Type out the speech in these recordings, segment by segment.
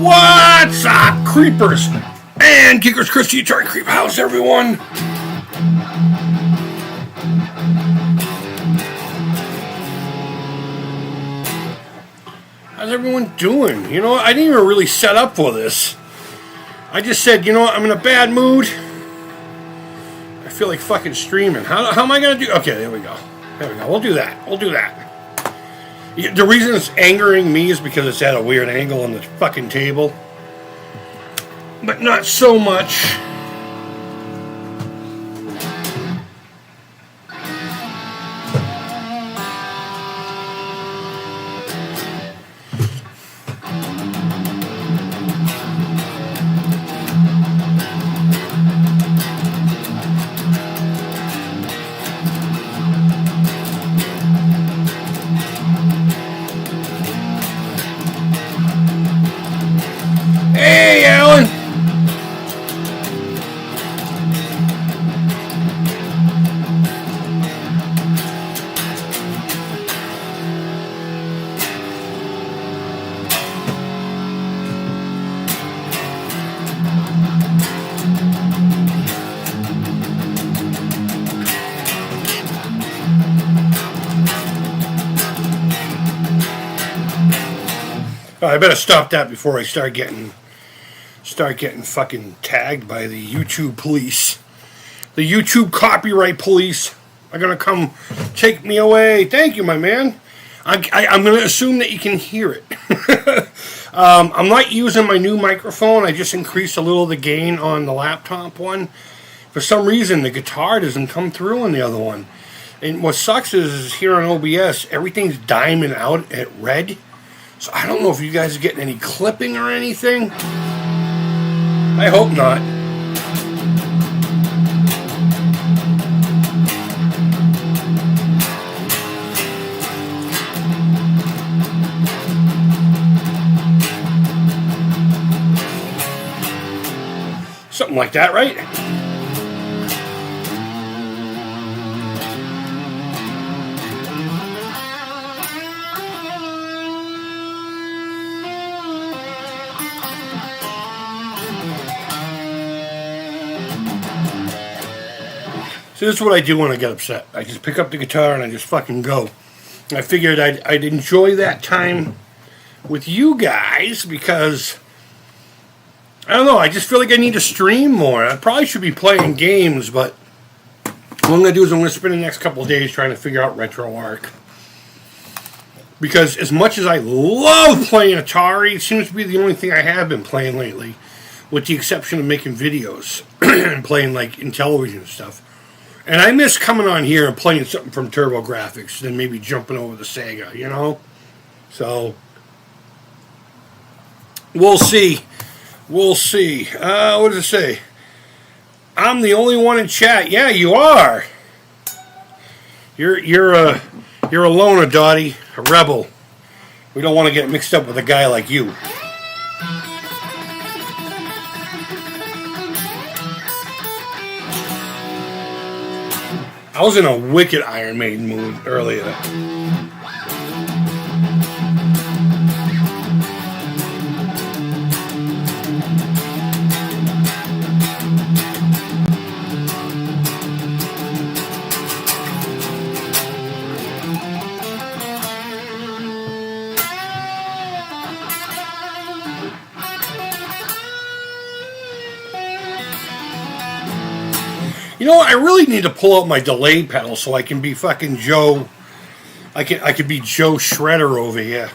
What's up, creepers and kickers? Chris, the Atari Creep. How's everyone? How's everyone doing? You know, I didn't even really set up for this. I just said, you know what, I'm in a bad mood. I feel like fucking streaming. How am I going to do? Okay, there we go. We'll do that. The reason it's angering me is because it's at a weird angle on the fucking table. But not so much. Hey, Alan! I better stop that before I start getting fucking tagged by the YouTube police. The YouTube copyright police are gonna come take me away. Thank you, my man. I'm gonna assume that you can hear it. I'm not using my new microphone. I just increased a little of the gain on the laptop one. For some reason, the guitar doesn't come through on the other one. And what sucks is here on OBS, everything's diamond out at red. So I don't know if you guys are getting any clipping or anything. I hope not. Something like that, right? So this is what I do when I get upset. I just pick up the guitar and I just fucking go. I figured I'd enjoy that time with you guys because, I don't know, I just feel like I need to stream more. I probably should be playing games, but what I'm going to do is I'm going to spend the next couple of days trying to figure out RetroArch. Because as much as I love playing Atari, it seems to be the only thing I have been playing lately, with the exception of making videos and playing like in television and stuff. And I miss coming on here and playing something from TurboGrafx, then maybe jumping over the Sega, you know? So, we'll see. What does it say? I'm the only one in chat. Yeah, you are. You're a loner, Dottie, a rebel. We don't want to get mixed up with a guy like you. I was in a wicked Iron Maiden mood earlier. You know, I really need to pull out my delay pedal so I can be fucking Joe. I could be Joe Shredder over here.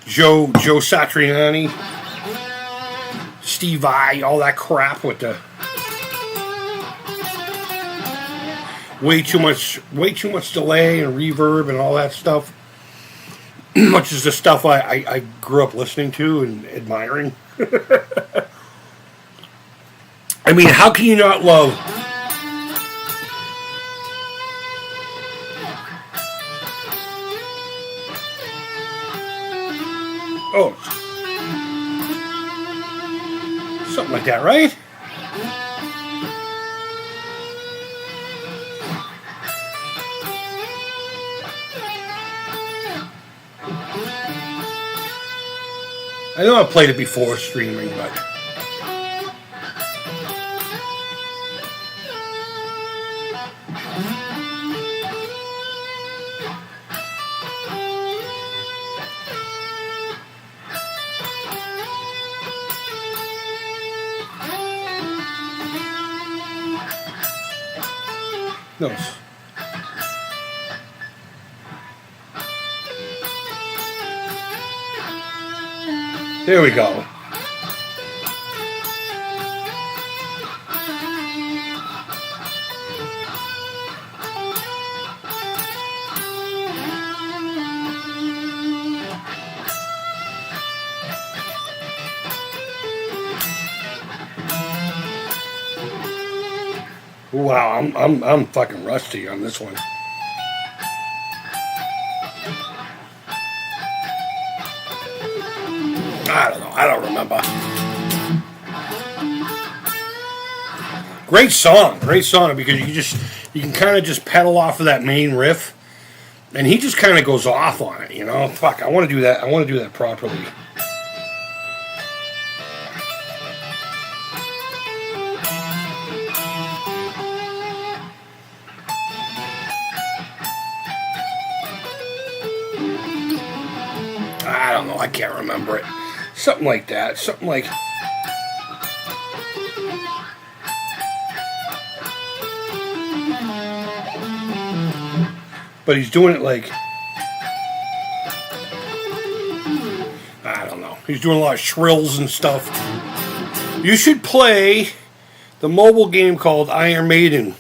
Joe Satriani, Steve Vai, all that crap with the way too much delay and reverb and all that stuff. Much as the stuff I grew up listening to and admiring. I mean, how can you not love? Oh, something like that, right? I know I've played it before streaming, but... No. There we go. Wow, I'm fucking rusty on this one. I don't know. I don't remember. Great song because you can kind of just pedal off of that main riff, and he just kind of goes off on it. You know, fuck. I want to do that. I want to do that properly. I don't know. I can't remember it. Something like that. Something like... But he's doing it like... I don't know. He's doing a lot of shrills and stuff. You should play the mobile game called Iron Maiden,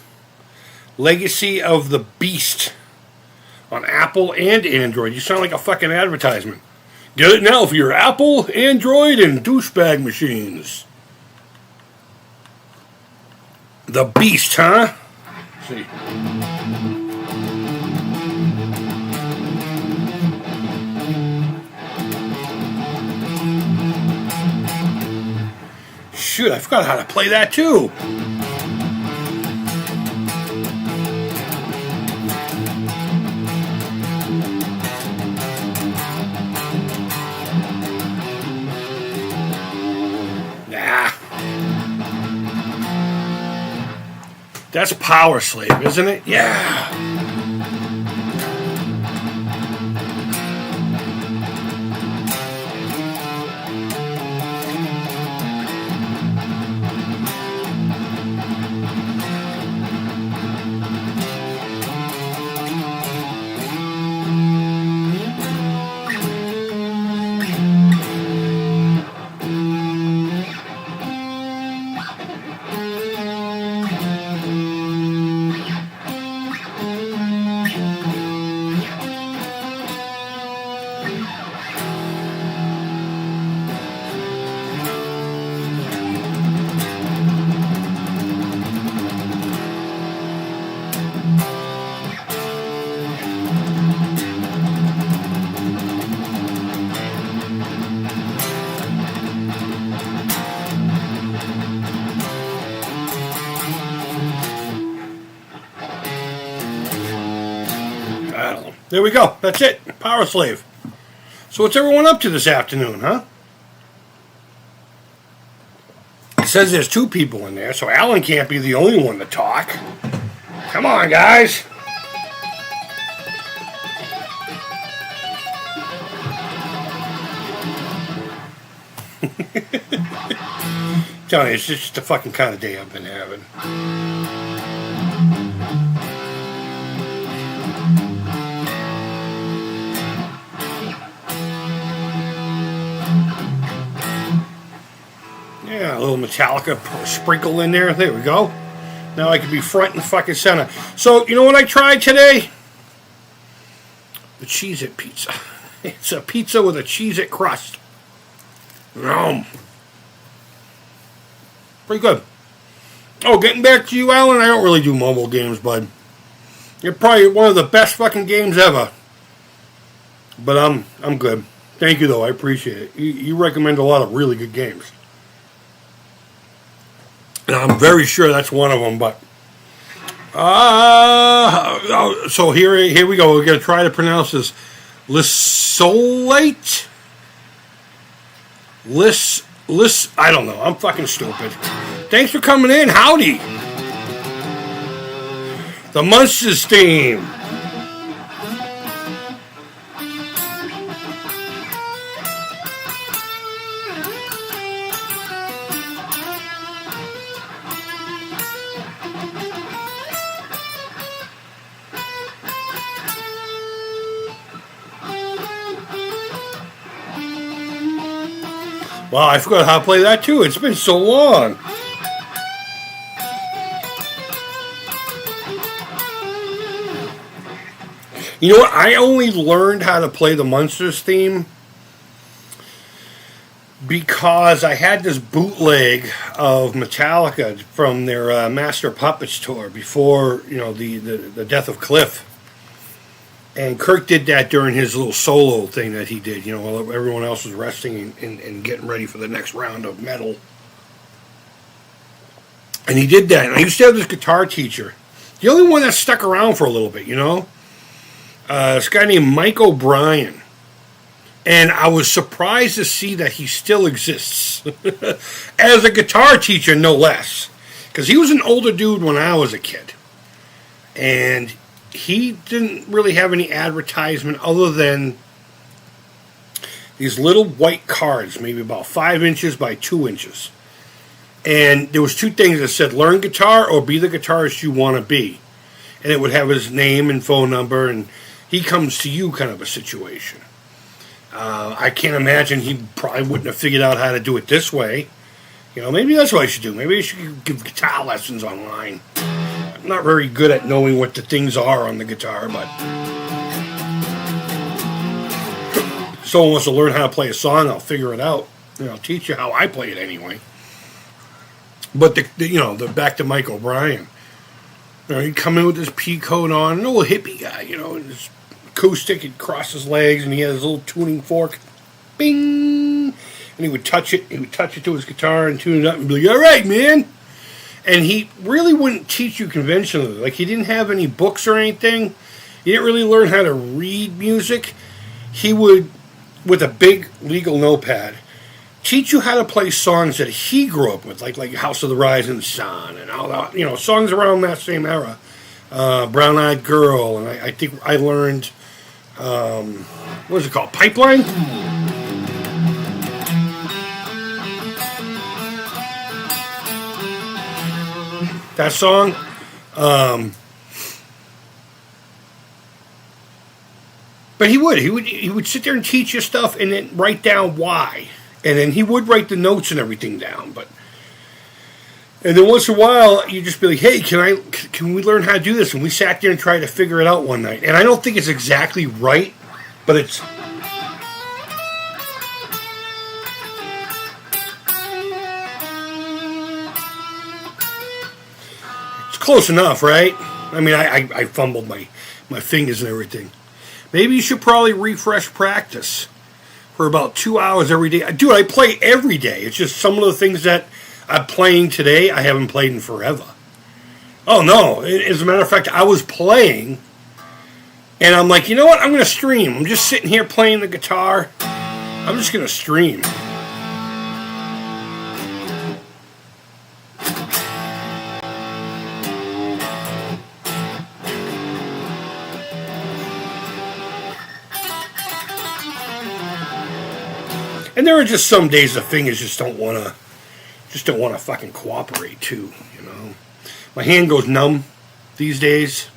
Legacy of the Beast, on Apple and Android. You sound like a fucking advertisement. Get it now for your Apple, Android, and douchebag machines. The Beast, huh? Let's see. Shoot, I forgot how to play that too. That's Power Slave, isn't it? Yeah. There we go. That's it. Power Slave. So what's everyone up to this afternoon, huh? It says there's two people in there, so Alan can't be the only one to talk. Come on, guys. Telling you, it's just the fucking kind of day I've been having. Yeah, a little Metallica sprinkle in there. There we go. Now I can be front and fucking center. So, you know what I tried today? The Cheez-It pizza. It's a pizza with a Cheez-It crust. Pretty good. Oh, getting back to you, Alan, I don't really do mobile games, bud. You're probably one of the best fucking games ever. But I'm good. Thank you, though. I appreciate it. You recommend a lot of really good games. And I'm very sure that's one of them, but... so here we go. We're going to try to pronounce this. Lissolite? I don't know. I'm fucking stupid. Thanks for coming in. Howdy. The Munsters theme. Wow, I forgot how to play that too. It's been so long. You know what? I only learned how to play the Munsters theme because I had this bootleg of Metallica from their Master Puppets tour before, the death of Cliff. And Kirk did that during his little solo thing that he did, while everyone else was resting and getting ready for the next round of metal. And he did that. And I used to have this guitar teacher. The only one that stuck around for a little bit, this guy named Mike O'Brien. And I was surprised to see that he still exists. As a guitar teacher, no less. Because he was an older dude when I was a kid. And he didn't really have any advertisement other than these little white cards, maybe about 5 inches by 2 inches. And there was two things that said, learn guitar or be the guitarist you want to be. And it would have his name and phone number, and he comes to you kind of a situation. I can't imagine he probably wouldn't have figured out how to do it this way. Maybe that's what I should do. Maybe I should give guitar lessons online. I'm not very good at knowing what the things are on the guitar, but if someone wants to learn how to play a song, I'll figure it out. I'll teach you how I play it anyway. But the back to Mike O'Brien. He'd come in with his pea coat on, an old hippie guy, his acoustic, he'd cross his legs, and he had his little tuning fork. Bing! And he would touch it to his guitar and tune it up and be like, all right, man. And he really wouldn't teach you conventionally. Like, he didn't have any books or anything. He didn't really learn how to read music. He would, with a big legal notepad, teach you how to play songs that he grew up with, like House of the Rising Sun and all that, songs around that same era. Brown Eyed Girl, and I think I learned, what was it called? Pipeline? That song. But he would sit there and teach you stuff and then write down why. And then he would write the notes and everything down. And then once in a while, you'd just be like, hey, can we learn how to do this? And we sat there and tried to figure it out one night. And I don't think it's exactly right, but it's close enough, right? I mean, I fumbled my fingers and everything. Maybe you should probably refresh practice for about 2 hours every day. Dude, I play every day. It's just some of the things that I'm playing today, I haven't played in forever. Oh, no. As a matter of fact, I was playing, and I'm like, you know what? I'm going to stream. I'm just sitting here playing the guitar. I'm just going to stream. And there are just some days the fingers just don't want to fucking cooperate too, My hand goes numb these days.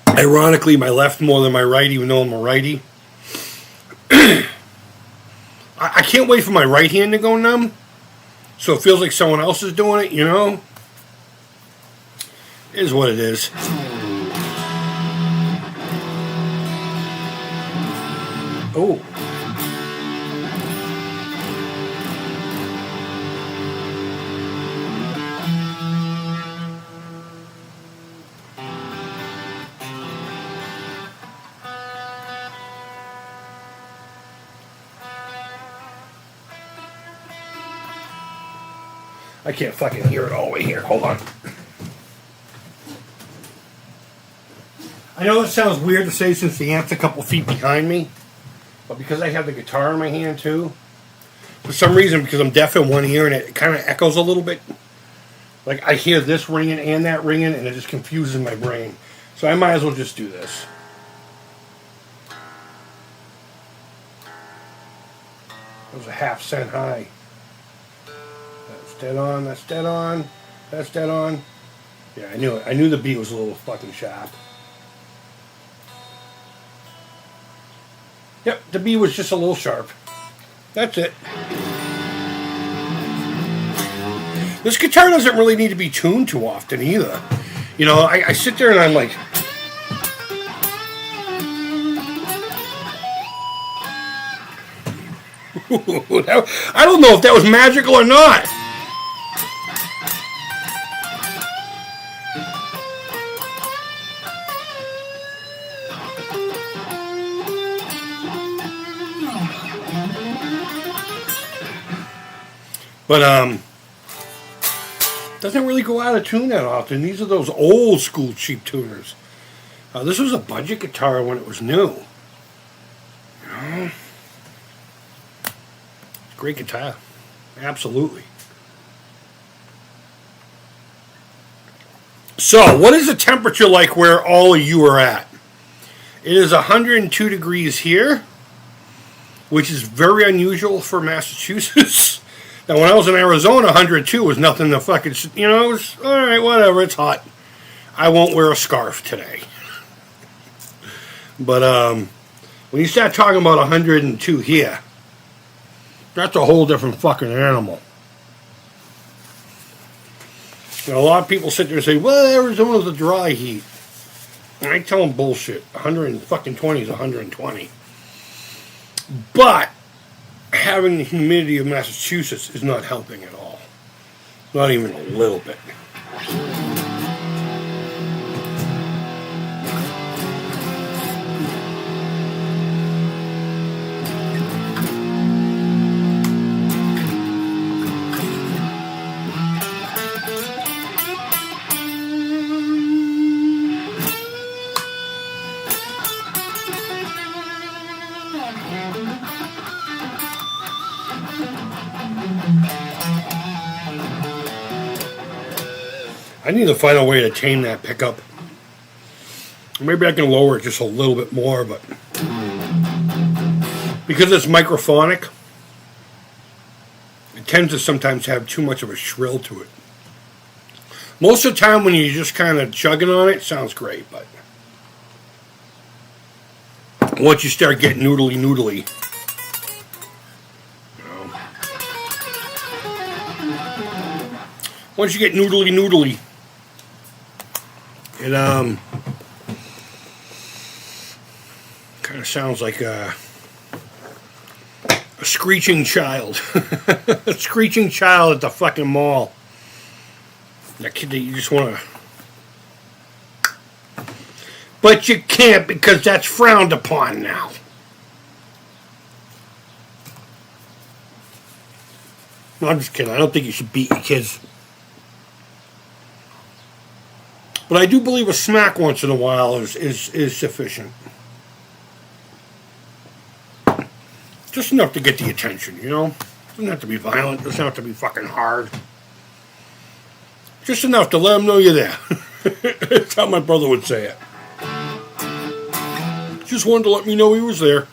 Ironically, my left more than my right, even though I'm a righty. I can't wait for my right hand to go numb, so it feels like someone else is doing it, It is what it is. Oh. I can't fucking hear it all the way here. Hold on. I know it sounds weird to say since the amp's a couple feet behind me. But because I have the guitar in my hand too, for some reason, because I'm deaf in one ear and it kind of echoes a little bit, like I hear this ringing and that ringing, and it just confuses my brain. So I might as well just do this. That was a half cent high. That's dead on, that's dead on, that's dead on. Yeah, I knew it. I knew the beat was a little fucking sharp. Yep, the beat was just a little sharp. That's it. This guitar doesn't really need to be tuned too often either. You know, I sit there and I'm like... I don't know if that was magical or not. But, doesn't really go out of tune that often. These are those old school cheap tuners. This was a budget guitar when it was new. You know? Great guitar. Absolutely. So, what is the temperature like where all of you are at? It is 102 degrees here, which is very unusual for Massachusetts. Now, when I was in Arizona, 102 was nothing to fucking, you know, it was, all right, whatever, it's hot. I won't wear a scarf today. But when you start talking about 102 here, that's a whole different fucking animal. You know, a lot of people sit there and say, well, Arizona's a dry heat. And I tell them bullshit. 120 is 120. But having the humidity of Massachusetts is not helping at all. Not even a little bit. I need to find a way to tame that pickup. Maybe I can lower it just a little bit more, but because it's microphonic, it tends to sometimes have too much of a shrill to it. Most of the time when you're just kind of chugging on it, it sounds great, but once you start getting noodly, once you get noodly, it kind of sounds like a screeching child. A screeching child at the fucking mall. That kid that you just want to... But you can't because that's frowned upon now. No, I'm just kidding. I don't think you should beat your kids. But I do believe a smack once in a while is sufficient. Just enough to get the attention, you know? Doesn't have to be violent. Doesn't have to be fucking hard. Just enough to let them know you're there. That's how my brother would say it. Just wanted to let me know he was there.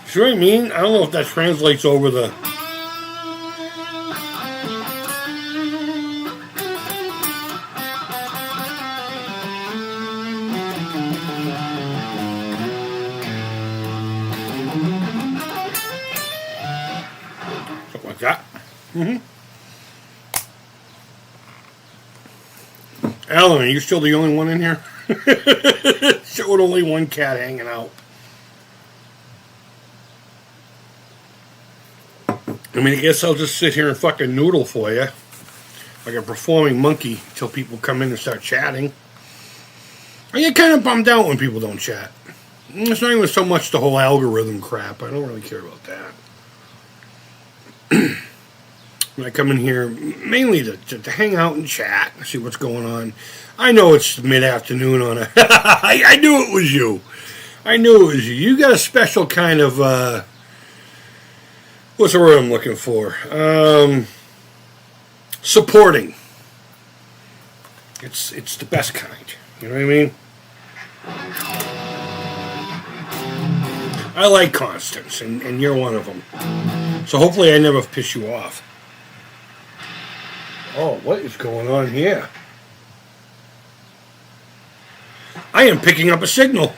See what I mean? I don't know if that translates over the... Something like that. Alan, are you still the only one in here? Showing only one cat hanging out. I mean, I guess I'll just sit here and fucking noodle for you. Like a performing monkey till people come in and start chatting. I get kind of bummed out when people don't chat. It's not even so much the whole algorithm crap. I don't really care about that. I come in here mainly to hang out and chat, see what's going on. I know it's mid-afternoon on a... I knew it was you. I knew it was you. You got a special kind of... what's the word I'm looking for? Supporting. It's the best kind. You know what I mean? I like constants, and you're one of them. So hopefully I never piss you off. Oh, what is going on here? I am picking up a signal.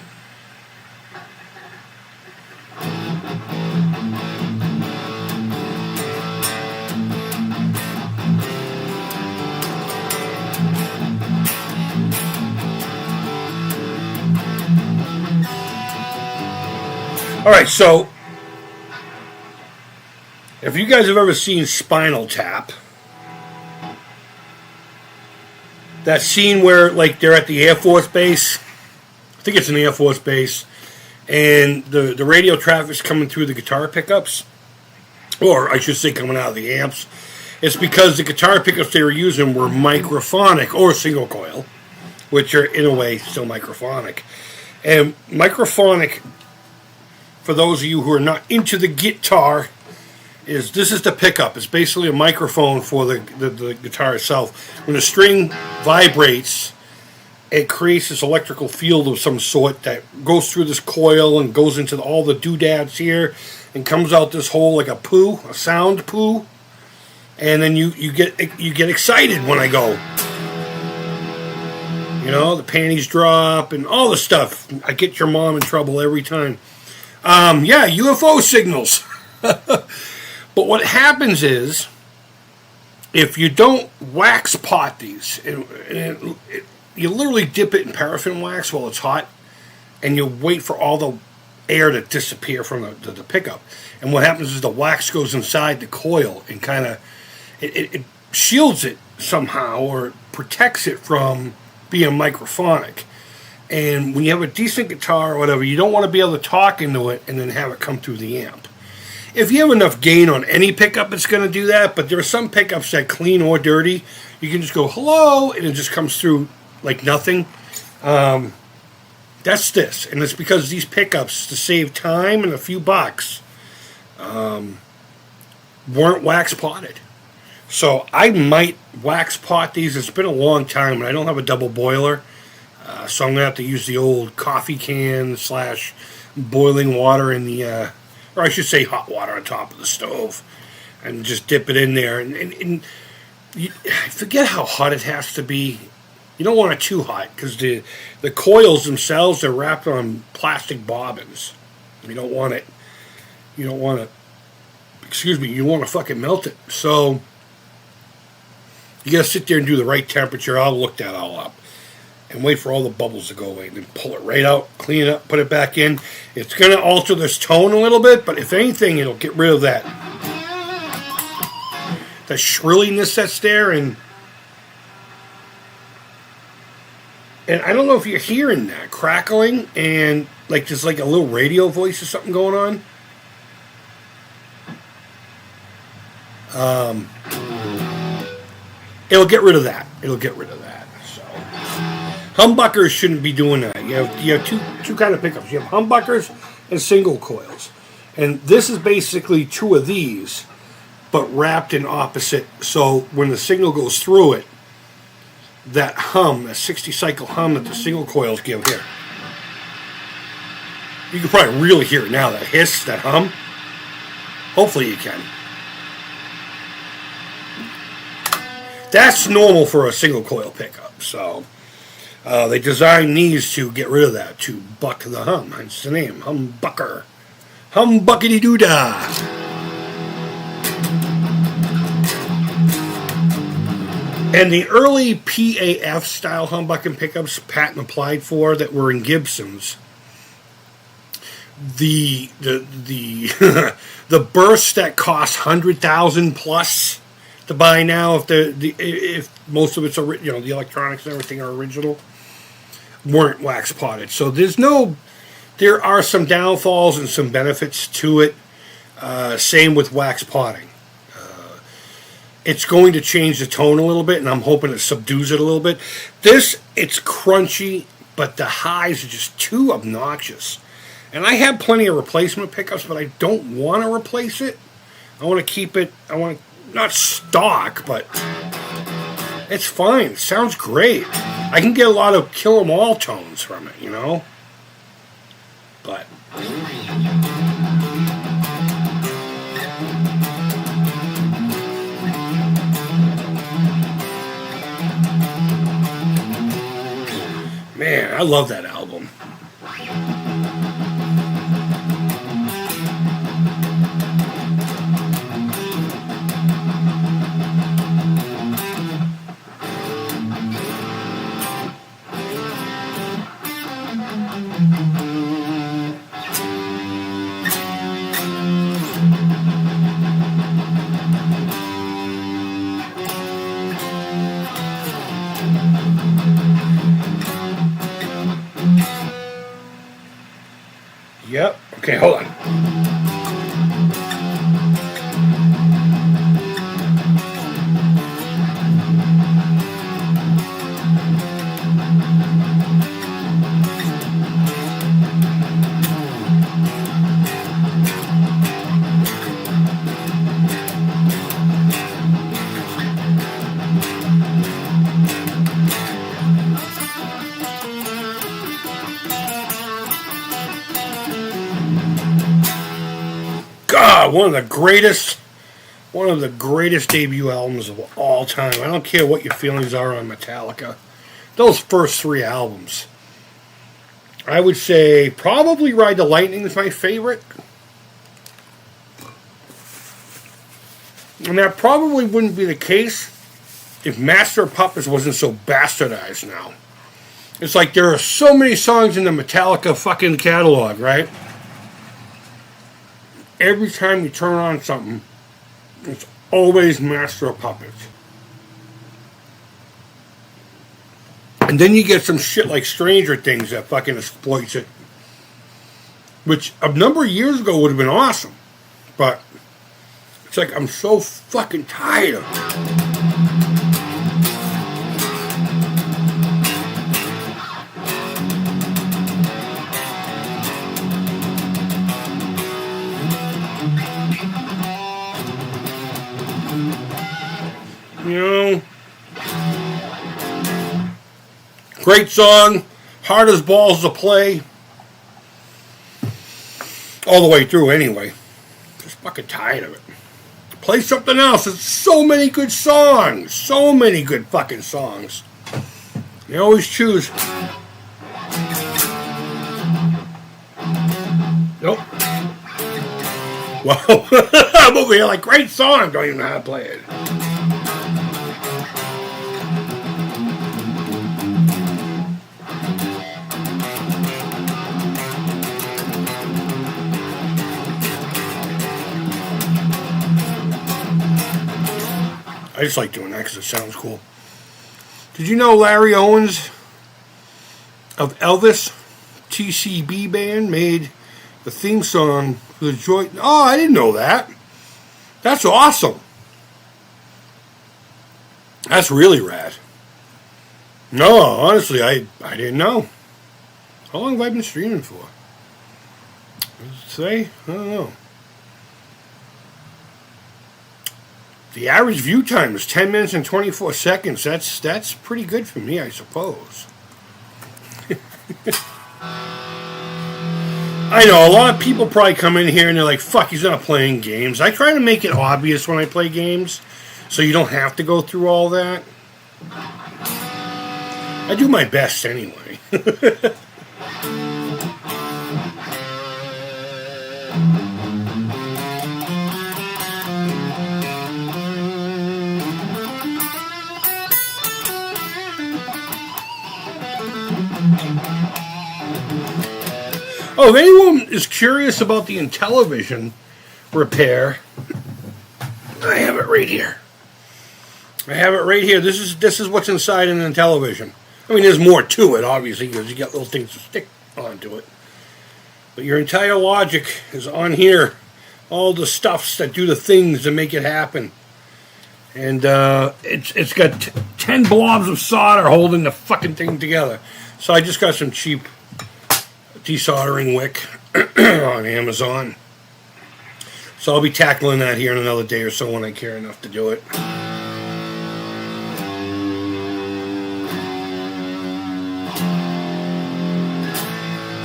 All right, so if you guys have ever seen Spinal Tap, that scene where, like, they're at the Air Force Base, I think it's an Air Force Base, and the radio traffic's coming through the guitar pickups, or I should say coming out of the amps. It's because the guitar pickups they were using were microphonic, or single coil, which are, in a way, still microphonic. And microphonic, for those of you who are not into the guitar, this is the pickup. It's basically a microphone for the guitar itself. When the string vibrates, it creates this electrical field of some sort that goes through this coil and goes into all the doodads here and comes out this hole like a sound poo. And then you get excited when I go. You know, the panties drop and all the stuff. I get your mom in trouble every time. Yeah, UFO signals. But what happens is, if you don't wax pot these, you literally dip it in paraffin wax while it's hot, and you wait for all the air to disappear from the pickup. And what happens is the wax goes inside the coil and kind of, it shields it somehow, or protects it from being microphonic. And when you have a decent guitar or whatever, you don't want to be able to talk into it and then have it come through the amp. If you have enough gain on any pickup, it's going to do that. But there are some pickups that, clean or dirty, you can just go, hello, and it just comes through like nothing. That's this. And it's because these pickups, to save time and a few bucks, weren't wax potted. So I might wax pot these. It's been a long time, and I don't have a double boiler. So I'm going to have to use the old coffee can / boiling water in the... or I should say hot water on top of the stove, and just dip it in there. And I forget how hot it has to be. You don't want it too hot, because the coils themselves are wrapped on plastic bobbins. You don't want to, you want to fucking melt it. So you got to sit there and do the right temperature. I'll look that all up. And wait for all the bubbles to go away. And then pull it right out, clean it up, put it back in. It's going to alter this tone a little bit, but if anything, it'll get rid of that shrilliness that's there. And I don't know if you're hearing that crackling and like there's like a little radio voice or something going on. It'll get rid of that. So humbuckers shouldn't be doing that. You have two kind of pickups. You have humbuckers and single coils. And this is basically two of these, but wrapped in opposite. So when the signal goes through it, that hum, that 60 cycle hum that the single coils give here. You can probably really hear it now, that hiss, that hum. Hopefully you can. That's normal for a single coil pickup. So they designed these to get rid of that, to buck the hum. Hence the name, humbucker. Humbuckity-doo-dah. And the early PAF style humbucking pickups, patent applied for, that were in Gibsons, the bursts that cost $100,000 plus to buy now, if most of it's the electronics and everything are original, weren't wax potted. So there's no there are some downfalls and some benefits to it. Same with wax potting. It's going to change the tone a little bit, and I'm hoping it subdues it a little bit. This, it's crunchy, but the highs are just too obnoxious. And I have plenty of replacement pickups, but I don't want to replace it. I want to keep it, I want to, not stock, but it's fine. It sounds great. I can get a lot of kill 'em all tones from it, you know? But man, I love that album. Yep. Okay, hold on. God, one of the greatest debut albums of all time. I don't care what your feelings are on Metallica. Those first three albums. I would say probably Ride the Lightning is my favorite. And that probably wouldn't be the case if Master of Puppets wasn't so bastardized now. It's like there are so many songs in the Metallica fucking catalog, right? Every time you turn on something, it's always Master of Puppets. And then you get some shit like Stranger Things that fucking exploits it. Which a number of years ago would have been awesome. But it's like I'm so fucking tired of it. You know, great song, hard as balls to play, all the way through anyway. Just fucking tired of it. Play something else. There's so many good songs, so many good fucking songs. You always choose. Nope. Well, I'm over here like, great song, don't even know how to play it. I just like doing that because it sounds cool. Did you know Larry Owens of Elvis TCB Band made the theme song for the Joy? Oh, I didn't know that. That's awesome. That's really rad. No, honestly, I didn't know. How long have I been streaming for? Say? I don't know. The average view time is 10 minutes and 24 seconds. That's pretty good for me, I suppose. I know, a lot of people probably come in here and they're like, fuck, he's not playing games. I try to make it obvious when I play games, so you don't have to go through all that. I do my best anyway. Oh, if anyone is curious about the Intellivision repair, I have it right here. I have it right here. This is what's inside an Intellivision. I mean, there's more to it, obviously, because you got little things to stick onto it. But your entire logic is on here. All the stuffs that do the things to make it happen. And it's got 10 blobs of solder holding the fucking thing together. So I just got some cheap desoldering wick on Amazon. So I'll be tackling that here in another day or so when I care enough to do it.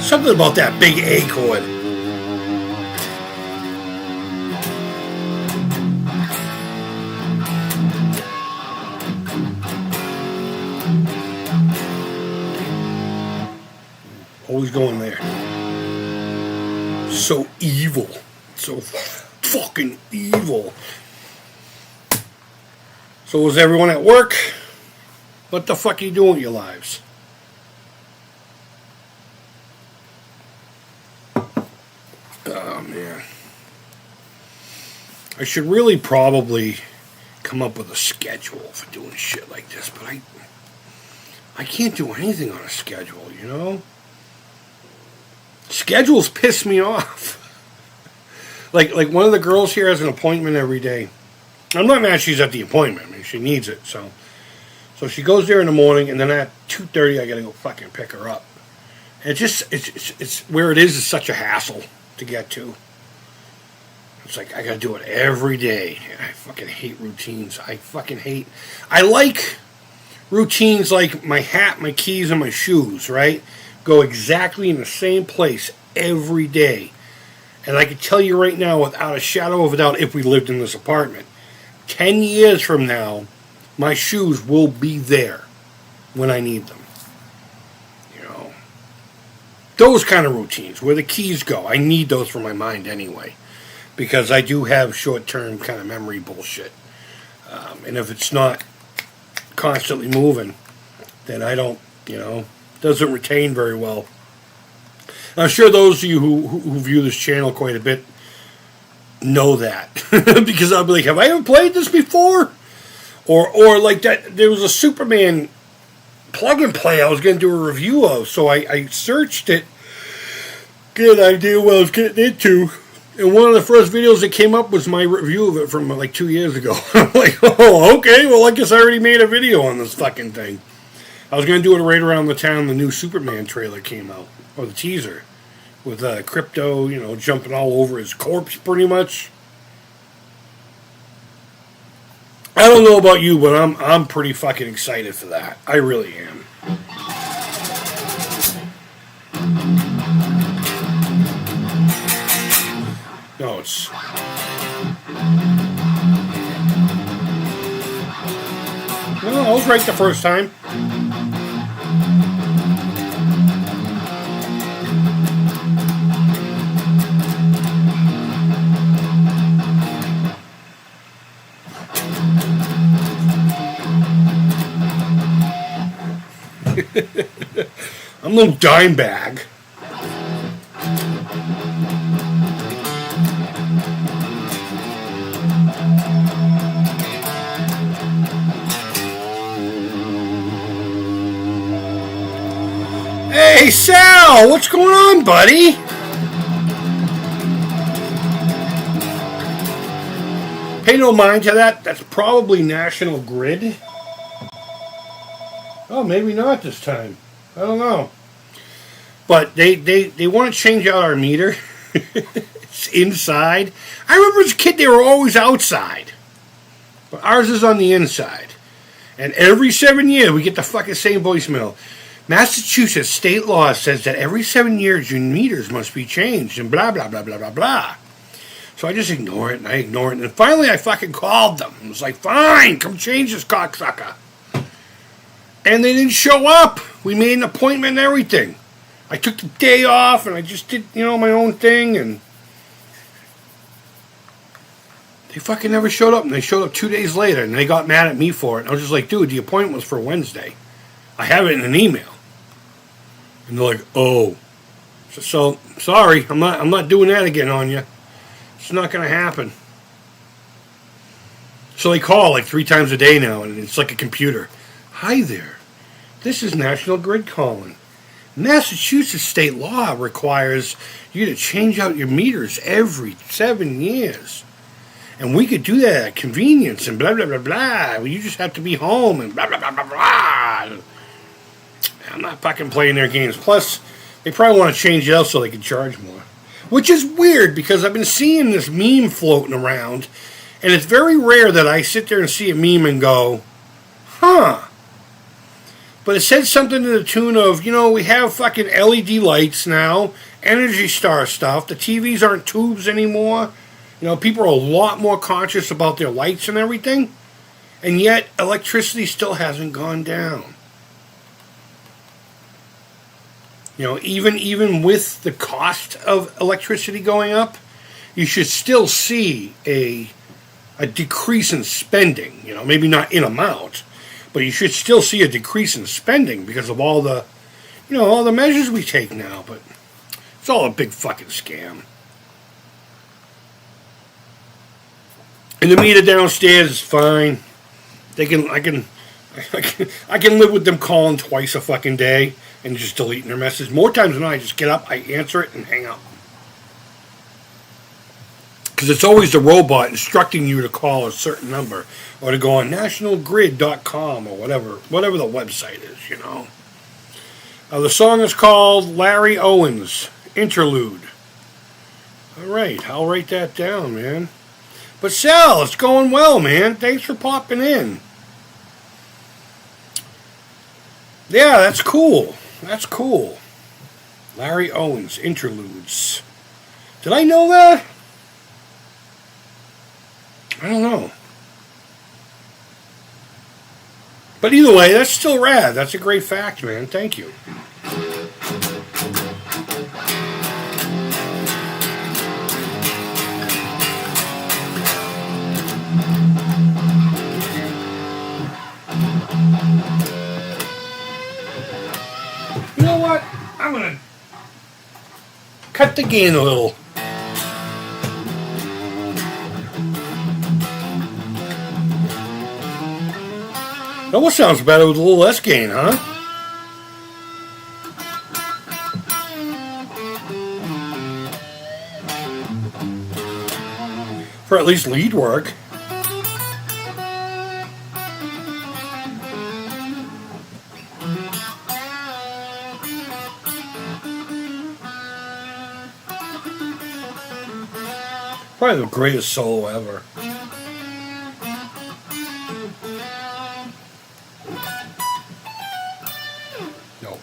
Something about that big A chord. Always going there. So evil. So fucking evil. So is everyone at work? What the fuck are you doing with your lives? Oh man. I should really probably come up with a schedule for doing shit like this, but I can't do anything on a schedule, you know? Schedules piss me off. like one of the girls here has an appointment every day. I'm not mad she's at the appointment. I mean, she needs it, so she goes there in the morning, and then at 2:30 I gotta go fucking pick her up. And it's where it is such a hassle to get to. It's like I gotta do it every day. I fucking hate routines. I like routines like my hat, my keys, and my shoes, right? Go exactly in the same place every day. And I can tell you right now, without a shadow of a doubt, if we lived in this apartment, 10 years from now, my shoes will be there when I need them. You know, those kind of routines, where the keys go, I need those for my mind anyway. Because I do have short-term kind of memory bullshit. And if it's not constantly moving, then I don't, doesn't retain very well. I'm sure those of you who view this channel quite a bit know that. Because I'll be like, have I ever played this before? Or like that, there was a Superman plug and play I was going to do a review of. So I searched it, get an idea what I was getting into. And one of the first videos that came up was my review of it from like 2 years ago. I'm like, oh, okay, well, I guess I already made a video on this fucking thing. I was going to do it right around the time the new Superman trailer came out, or the teaser, with Crypto, jumping all over his corpse pretty much. I don't know about you, but I'm pretty fucking excited for that. I really am. No, it's... No, I was right the first time. I'm no dime bag. Hey, Sal, what's going on, buddy? Pay no mind to that. That's probably National Grid. Oh, maybe not this time. I don't know. But they want to change out our meter. It's inside. I remember as a kid they were always outside. But ours is on the inside. And every 7 years we get the fucking same voicemail. Massachusetts state law says that every 7 years your meters must be changed and blah, blah, blah, blah, blah, blah. So I just ignore it and I ignore it. And finally I fucking called them. I was like, fine, come change this cocksucker. And they didn't show up. We made an appointment and everything. I took the day off and I just did, my own thing. And they fucking never showed up. And they showed up 2 days later and they got mad at me for it. And I was just like, dude, the appointment was for Wednesday. I have it in an email. And they're like, oh. So sorry, I'm not doing that again on you. It's not going to happen. So they call like 3 times a day now, and it's like a computer. Hi there. This is National Grid calling. Massachusetts state law requires you to change out your meters every 7 years. And we could do that at convenience and blah, blah, blah, blah. You just have to be home and blah, blah, blah, blah, blah. I'm not fucking playing their games. Plus, they probably want to change it out so they can charge more. Which is weird because I've been seeing this meme floating around. And it's very rare that I sit there and see a meme and go, huh. But it said something to the tune of, we have fucking LED lights now, Energy Star stuff. The TVs aren't tubes anymore. People are a lot more conscious about their lights and everything. And yet, electricity still hasn't gone down. Even with the cost of electricity going up, you should still see a decrease in spending. Maybe not in amount. But you should still see a decrease in spending because of all the measures we take now. But it's all a big fucking scam. And the meter downstairs is fine. I can live with them calling twice a fucking day and just deleting their message. More times than not, I just get up, I answer it, and hang up. Because it's always the robot instructing you to call a certain number or to go on nationalgrid.com or whatever the website is, the song is called Larry Owens, Interlude. All right, I'll write that down, man. But Sal, it's going well, man. Thanks for popping in. Yeah, that's cool. That's cool. Larry Owens, Interludes. Did I know that? I don't know. But either way, that's still rad. That's a great fact, man. Thank you. You know what? I'm going to cut the gain a little. That almost sounds better with a little less gain, huh? For at least lead work. Probably the greatest solo ever. No.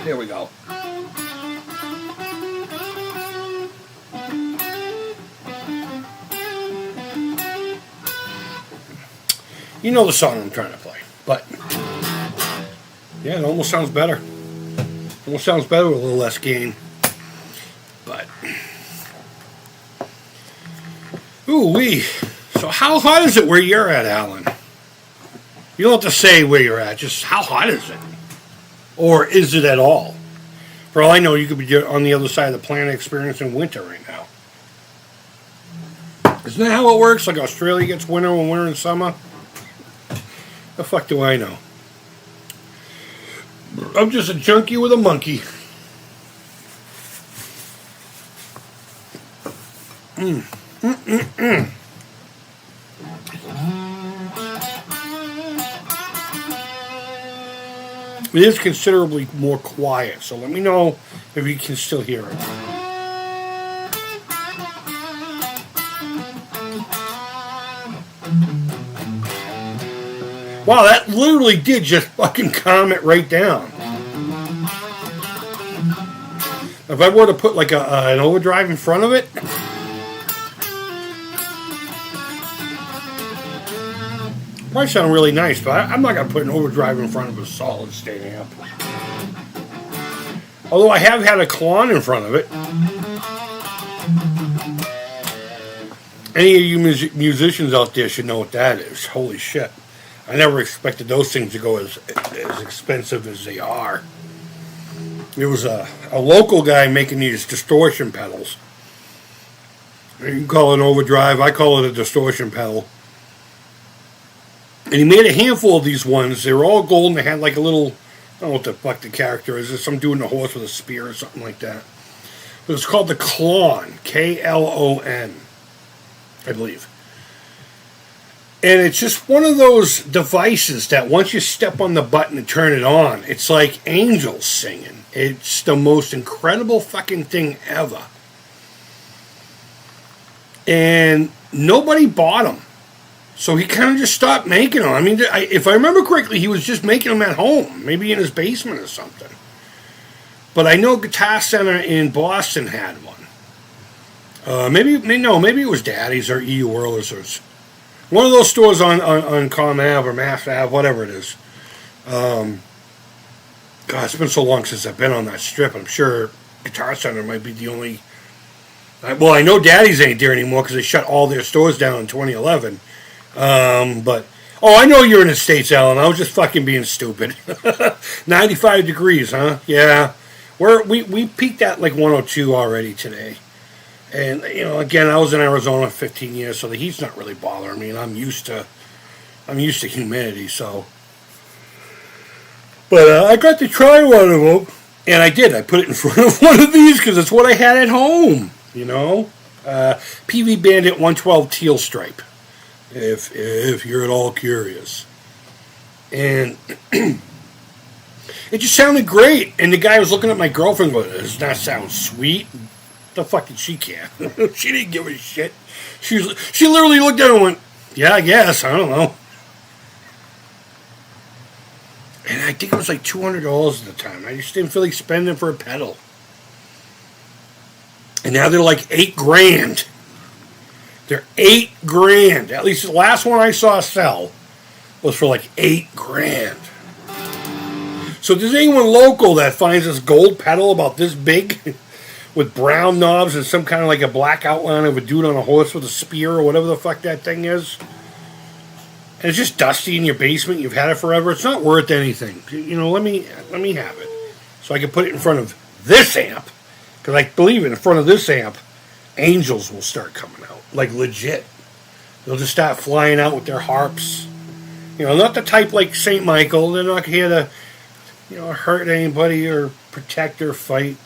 There we go. You know the song I'm trying to play, but yeah, it almost sounds better. Almost sounds better with a little less gain. But ooh-wee. So how hot is it where you're at, Alan? You don't have to say where you're at, just how hot is it? Or is it at all? For all I know, you could be on the other side of the planet experiencing winter right now. Isn't that how it works? Like Australia gets winter and winter and summer? The fuck do I know? I'm just a junkie with a monkey. It is considerably more quiet, so let me know if you can still hear it. Wow, that literally did just fucking calm it right down. If I were to put like an overdrive in front of it, might sound really nice, but I'm not going to put an overdrive in front of a solid state amp. Although I have had a Klon in front of it. Any of you musicians out there should know what that is. Holy shit. I never expected those things to go as expensive as they are. There was a local guy making these distortion pedals. You can call it an overdrive. I call it a distortion pedal. And he made a handful of these ones. They were all gold, and they had like a little, I don't know what the fuck the character is. There's some dude in a horse with a spear or something like that. But it's called the Klon, Klon, I believe. And it's just one of those devices that once you step on the button and turn it on, it's like angels singing. It's the most incredible fucking thing ever. And nobody bought them. So he kind of just stopped making them. I mean, if I remember correctly, he was just making them at home, maybe in his basement or something. But I know Guitar Center in Boston had one. Maybe it was Daddy's or EU Whirlers or one of those stores on Com Ave or Mass Ave, whatever it is. God, it's been so long since I've been on that strip. I'm sure Guitar Center might be the only... Well, I know Daddy's ain't there anymore because they shut all their stores down in 2011. But I know you're in the States, Alan. I was just fucking being stupid. 95 degrees, huh? Yeah. We peaked at like 102 already today. And, again, I was in Arizona 15 years, so the heat's not really bothering me, and I'm used to humidity, so. But I got to try one of them, and I did. I put it in front of one of these because it's what I had at home, PV Bandit 112 Teal Stripe, if you're at all curious. And it just sounded great, and the guy was looking at my girlfriend going, does that sound sweet? The fuck did she care? She didn't give a shit. She literally looked at it and went, yeah, I guess. I don't know. And I think it was like $200 at the time. I just didn't feel like spending for a pedal. And now they're like $8,000. They're $8,000. At least the last one I saw sell was for like $8,000. So if there's anyone local that finds this gold pedal about this big with brown knobs and some kind of like a black outline of a dude on a horse with a spear or whatever the fuck that thing is, and it's just dusty in your basement, you've had it forever, it's not worth anything. Let me have it. So I can put it in front of this amp, because I believe in front of this amp, angels will start coming out. Like legit. They'll just start flying out with their harps. Not the type like St. Michael. They're not here to, hurt anybody or protect or fight.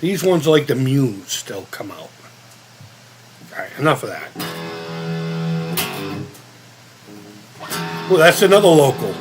These ones are like the Muse. They'll come out. Alright, enough of that. Well, that's another local.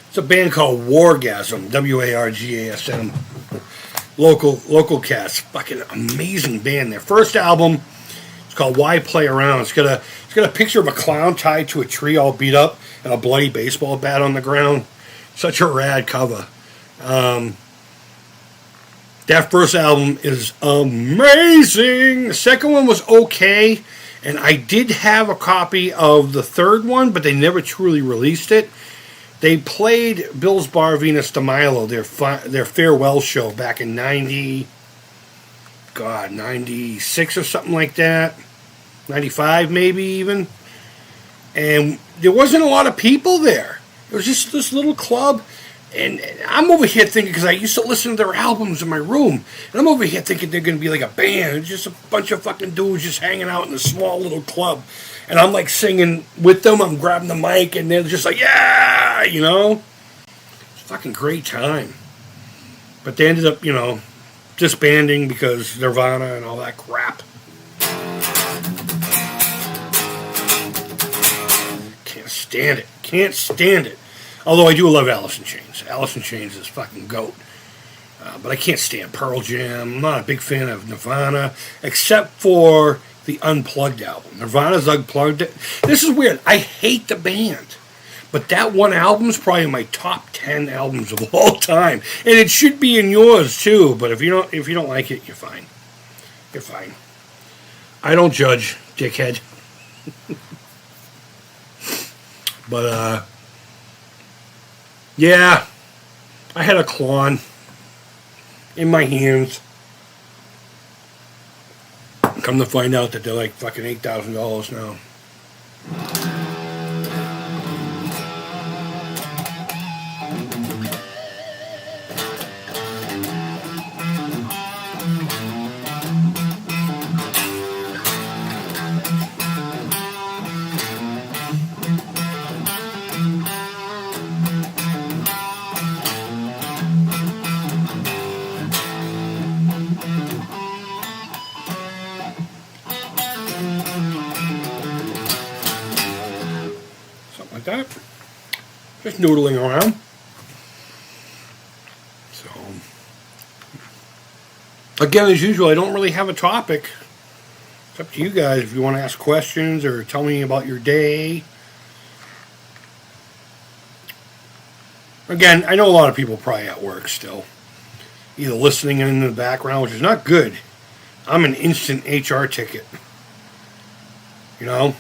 It's a band called Wargasm, Wargasm. Local cats, fucking amazing band. Their first album, it's called Why Play Around. It's got a picture of a clown tied to a tree, all beat up, and a bloody baseball bat on the ground. Such a rad cover. That first album is amazing. The second one was okay, and I did have a copy of the third one, but they never truly released it. They played Bill's Bar Venus de Milo, their farewell show back in 96 or something like that. 95 maybe even. And there wasn't a lot of people there. It was just this little club. And I'm over here thinking, because I used to listen to their albums in my room, and I'm over here thinking they're going to be like a band. It's just a bunch of fucking dudes just hanging out in a small little club. And I'm like singing with them, I'm grabbing the mic, and they're just like, yeah, It's a fucking great time. But they ended up, disbanding because Nirvana and all that crap. Can't stand it. Although I do love Alice in Chains. Alice in Chains is fucking GOAT. But I can't stand Pearl Jam. I'm not a big fan of Nirvana, except for the Unplugged album. Nirvana's Unplugged. This is weird. I hate the band. But that one album is probably my top 10 albums of all time. And it should be in yours, too. But if you don't like it, you're fine. You're fine. I don't judge, dickhead. But, yeah, I had a Klon in my hands. Come to find out that they're like fucking $8,000 now. Something like that. Just noodling around. So, again, as usual, I don't really have a topic. It's up to you guys if you want to ask questions or tell me about your day. Again, I know a lot of people probably at work still, either listening in the background, which is not good. I'm an instant HR ticket. You know?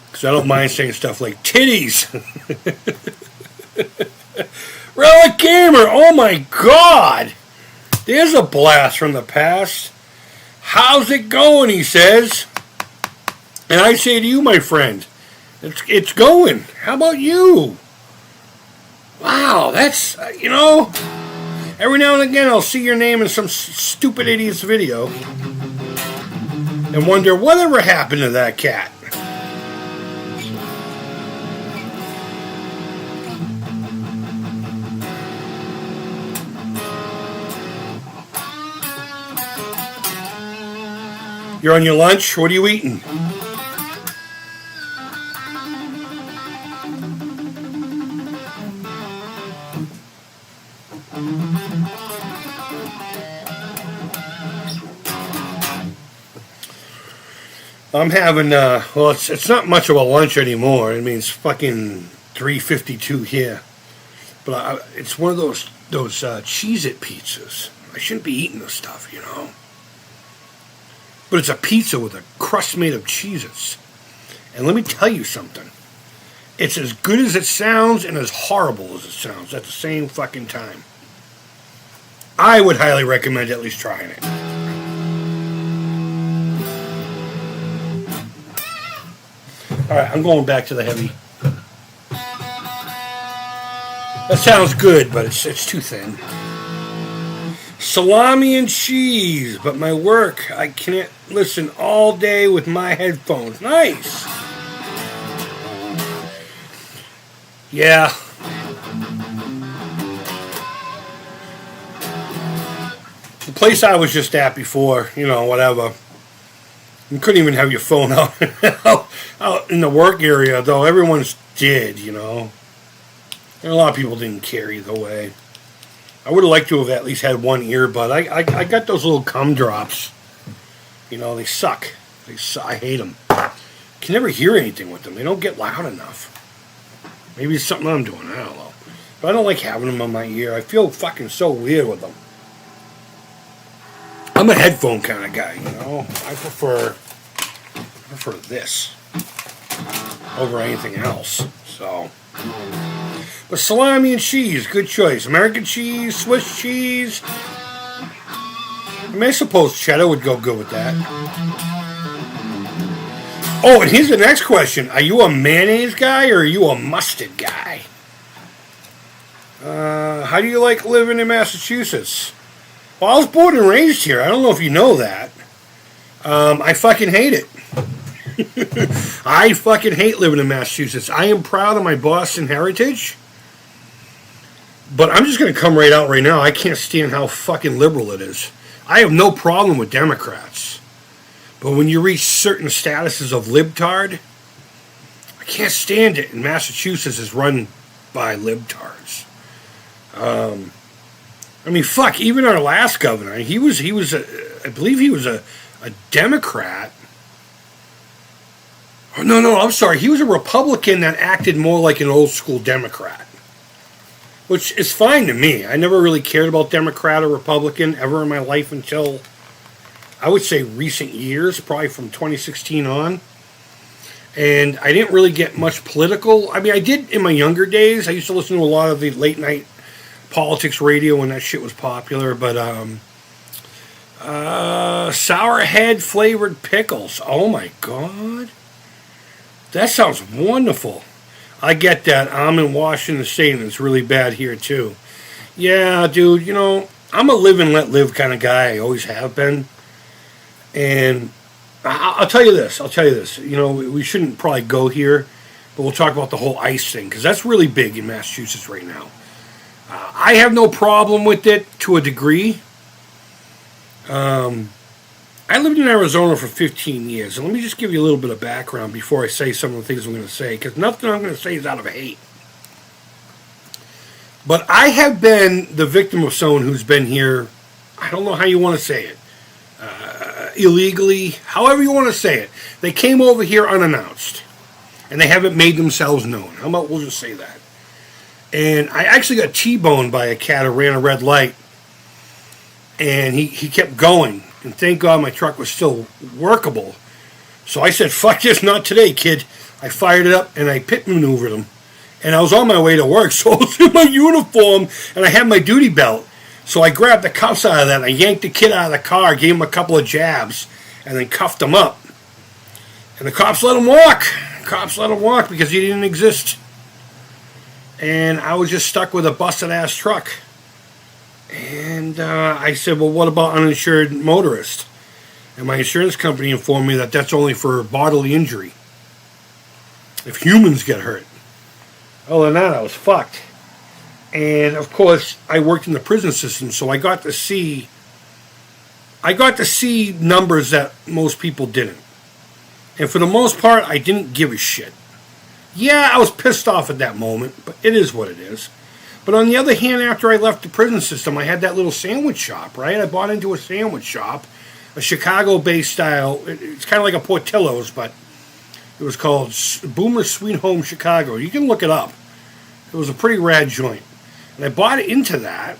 Because I don't mind saying stuff like titties. Relic Gamer, oh my god! There's a blast from the past. How's it going, he says. And I say to you, my friend, it's going. How about you? Wow, that's, you know, every now and again I'll see your name in some stupid idiot's video and wonder whatever happened to that cat. You're on your lunch? What are you eating? I'm having, well, it's not much of a lunch anymore. I mean, it's fucking 3:52 here. But it's one of those Cheez-It pizzas. I shouldn't be eating this stuff, you know. But it's a pizza with a crust made of Cheez-Its. And let me tell you something. It's as good as it sounds and as horrible as it sounds at the same fucking time. I would highly recommend at least trying it. Alright, I'm going back to the heavy. That sounds good, but it's too thin. Salami and cheese, but my work, I can't listen all day with my headphones. Nice! Yeah. The place I was just at before, you know, whatever. You couldn't even have your phone out, out in the work area, though everyone's did, you know. And a lot of people didn't care either way. I would have liked to have at least had one earbud. I got those little cum drops. You know, they suck. I hate them. You can never hear anything with them. They don't get loud enough. Maybe it's something I'm doing. I don't know. But I don't like having them on my ear. I feel fucking so weird with them. I'm a headphone kind of guy, you know. I prefer this over anything else. So, but salami and cheese, good choice. American cheese, Swiss cheese. I mean, I suppose cheddar would go good with that. Oh, and here's the next question: are you a mayonnaise guy or are you a mustard guy? How do you like living in Massachusetts? Well, I was born and raised here. I don't know if you know that. I fucking hate it. I fucking hate living in Massachusetts. I am proud of my Boston heritage. But I'm just going to come right out right now. I can't stand how fucking liberal it is. I have no problem with Democrats. But when you reach certain statuses of libtard, I can't stand it. And Massachusetts is run by libtards. I mean, fuck, even our last governor, I believe he was a Democrat. Oh, no, I'm sorry. He was a Republican that acted more like an old school Democrat. Which is fine to me. I never really cared about Democrat or Republican ever in my life until, I would say, recent years, probably from 2016 on. And I didn't really get much political. I mean, I did in my younger days. I used to listen to a lot of the late night politics radio when that shit was popular, but Sour head flavored pickles. Oh my god. That sounds wonderful. I get that. I'm in Washington State and it's really bad here too. Yeah, dude, I'm a live and let live kind of guy. I always have been. And I'll tell you this. We shouldn't probably go here, but we'll talk about the whole ice thing because that's really big in Massachusetts right now. I have no problem with it to a degree. I lived in Arizona for 15 years, and let me just give you a little bit of background before I say some of the things I'm going to say, because nothing I'm going to say is out of hate. But I have been the victim of someone who's been here, I don't know how you want to say it, illegally, however you want to say it. They came over here unannounced, and they haven't made themselves known. How about we'll just say that? And I actually got T-boned by a cat who ran a red light, and he kept going. And thank God my truck was still workable. So I said, fuck this, not today, kid. I fired it up and I pit maneuvered him. And I was on my way to work, so I was in my uniform and I had my duty belt. So I grabbed the cuffs out of that and I yanked the kid out of the car, gave him a couple of jabs, and then cuffed him up. And the cops let him walk. Cops let him walk because he didn't exist. And I was just stuck with a busted-ass truck. And I said, well, what about uninsured motorists? And my insurance company informed me that that's only for bodily injury. If humans get hurt. Other than that, I was fucked. And, of course, I worked in the prison system, so I got to see numbers that most people didn't. And for the most part, I didn't give a shit. Yeah, I was pissed off at that moment, but it is what it is. But on the other hand, after I left the prison system, I had that little sandwich shop, right? I bought into a sandwich shop, a Chicago-based style. It's kind of like a Portillo's, but it was called Boomer Sweet Home Chicago. You can look it up. It was a pretty rad joint. And I bought into that,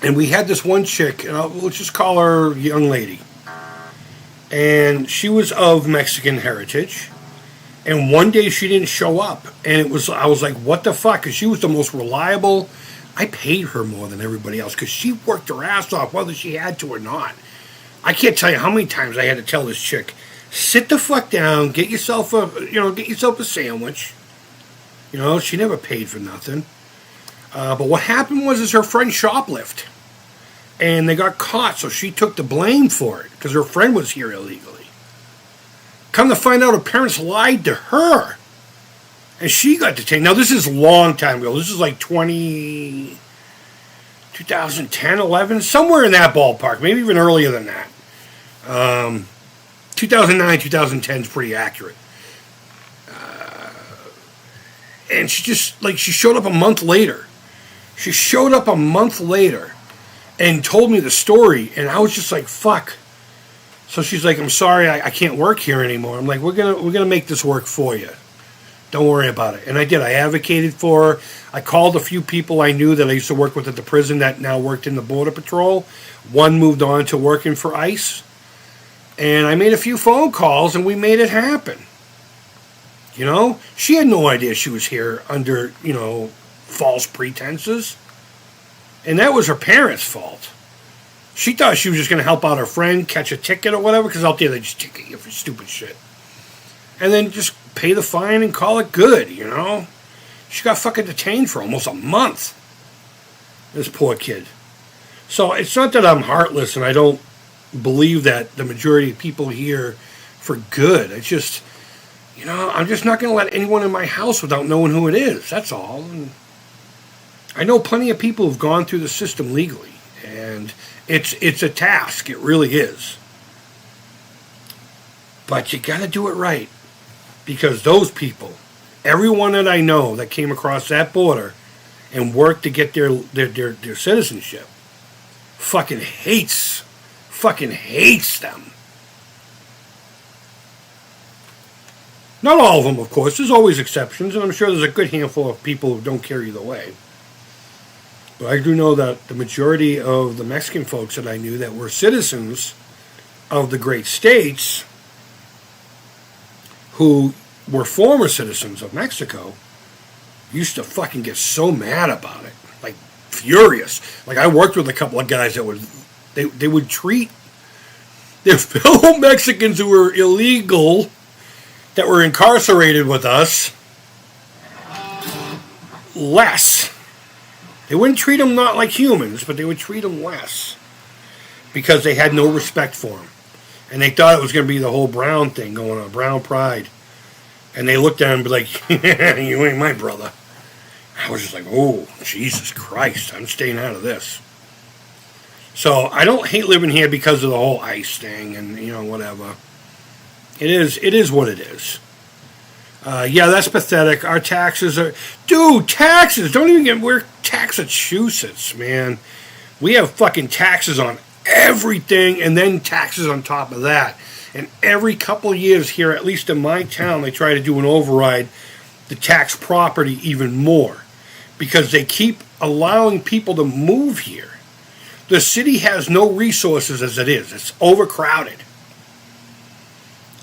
and we had this one chick, and let's just call her young lady. And she was of Mexican heritage. And one day she didn't show up. And I was like, what the fuck? Because she was the most reliable. I paid her more than everybody else because she worked her ass off whether she had to or not. I can't tell you how many times I had to tell this chick, sit the fuck down, get yourself a sandwich. She never paid for nothing. But what happened was her friend shoplifted. And they got caught, so she took the blame for it because her friend was here illegally. Come to find out, her parents lied to her. And she got detained. Now, this is a long time ago. This is like 2010, 11, somewhere in that ballpark. Maybe even earlier than that. 2009, 2010 is pretty accurate. And she showed up a month later. She showed up a month later and told me the story. And I was just like, fuck. So she's like, I'm sorry, I can't work here anymore. I'm like, we're gonna make this work for you. Don't worry about it. And I did. I advocated for her. I called a few people I knew that I used to work with at the prison that now worked in the Border Patrol. One moved on to working for ICE. And I made a few phone calls and we made it happen. She had no idea she was here under, false pretenses. And that was her parents' fault. She thought she was just going to help out her friend, catch a ticket or whatever, because out there they just ticket you for stupid shit. And then just pay the fine and call it good, She got fucking detained for almost a month. This poor kid. So it's not that I'm heartless and I don't believe that the majority of people here for good. It's just, I'm just not going to let anyone in my house without knowing who it is. That's all. And I know plenty of people who've gone through the system legally. And it's a task. It really is. But you got to do it right. Because those people, everyone that I know that came across that border and worked to get their citizenship, fucking hates them. Not all of them, of course. There's always exceptions, and I'm sure there's a good handful of people who don't care either way. But I do know that the majority of the Mexican folks that I knew that were citizens of the great states who were former citizens of Mexico used to fucking get so mad about it. Like, furious. Like, I worked with a couple of guys that would They would treat their fellow Mexicans who were illegal, that were incarcerated with us, less. They wouldn't treat them not like humans, but they would treat them less because they had no respect for them. And they thought it was going to be the whole brown thing going on, brown pride. And they looked at him and be like, you ain't my brother. I was just like, oh, Jesus Christ, I'm staying out of this. So I don't hate living here because of the whole ICE thing and, whatever. It is what it is. Yeah, that's pathetic. Our taxes are... Dude, taxes! Don't even get... We're Taxachusetts, man. We have fucking taxes on everything and then taxes on top of that. And every couple of years here, at least in my town, they try to do an override to tax property even more. Because they keep allowing people to move here. The city has no resources as it is. It's overcrowded.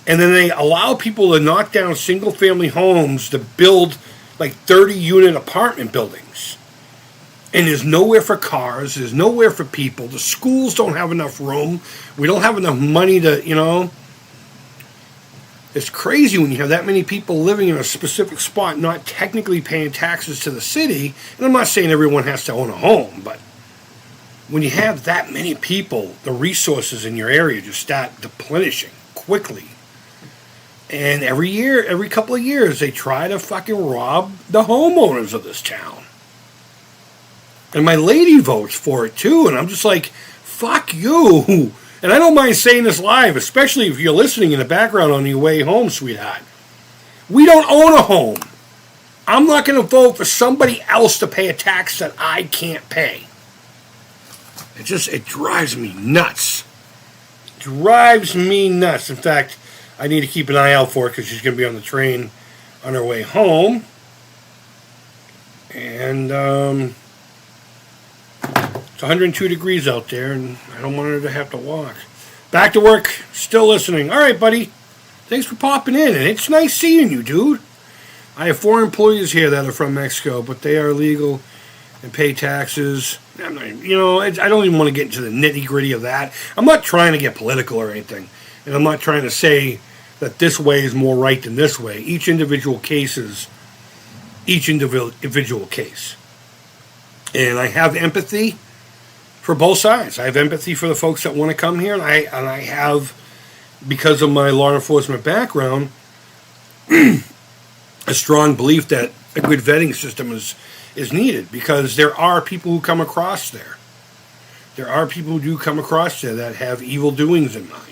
And then they allow people to knock down single-family homes to build like 30-unit apartment buildings. And there's nowhere for cars. There's nowhere for people. The schools don't have enough room. We don't have enough money to, It's crazy when you have that many people living in a specific spot, not technically paying taxes to the city. And I'm not saying everyone has to own a home, but when you have that many people, the resources in your area just start deplenishing quickly. And every couple of years, they try to fucking rob the homeowners of this town. And my lady votes for it too, and I'm just like, fuck you. And I don't mind saying this live, especially if you're listening in the background on your way home, sweetheart. We don't own a home. I'm not going to vote for somebody else to pay a tax that I can't pay. It drives me nuts. Drives me nuts. In fact, I need to keep an eye out for her because she's going to be on the train on her way home. And it's 102 degrees out there, and I don't want her to have to walk. Back to work. Still listening. All right, buddy. Thanks for popping in, and it's nice seeing you, dude. I have 4 employees here that are from Mexico, but they are legal and pay taxes. I'm not, I don't even want to get into the nitty-gritty of that. I'm not trying to get political or anything, and I'm not trying to say that this way is more right than this way. Each individual case is each individual case. And I have empathy for both sides. I have empathy for the folks that want to come here, and I have, because of my law enforcement background, a strong belief that a good vetting system is needed, because there are people who come across there. There are people who do come across there that have evil doings in mind.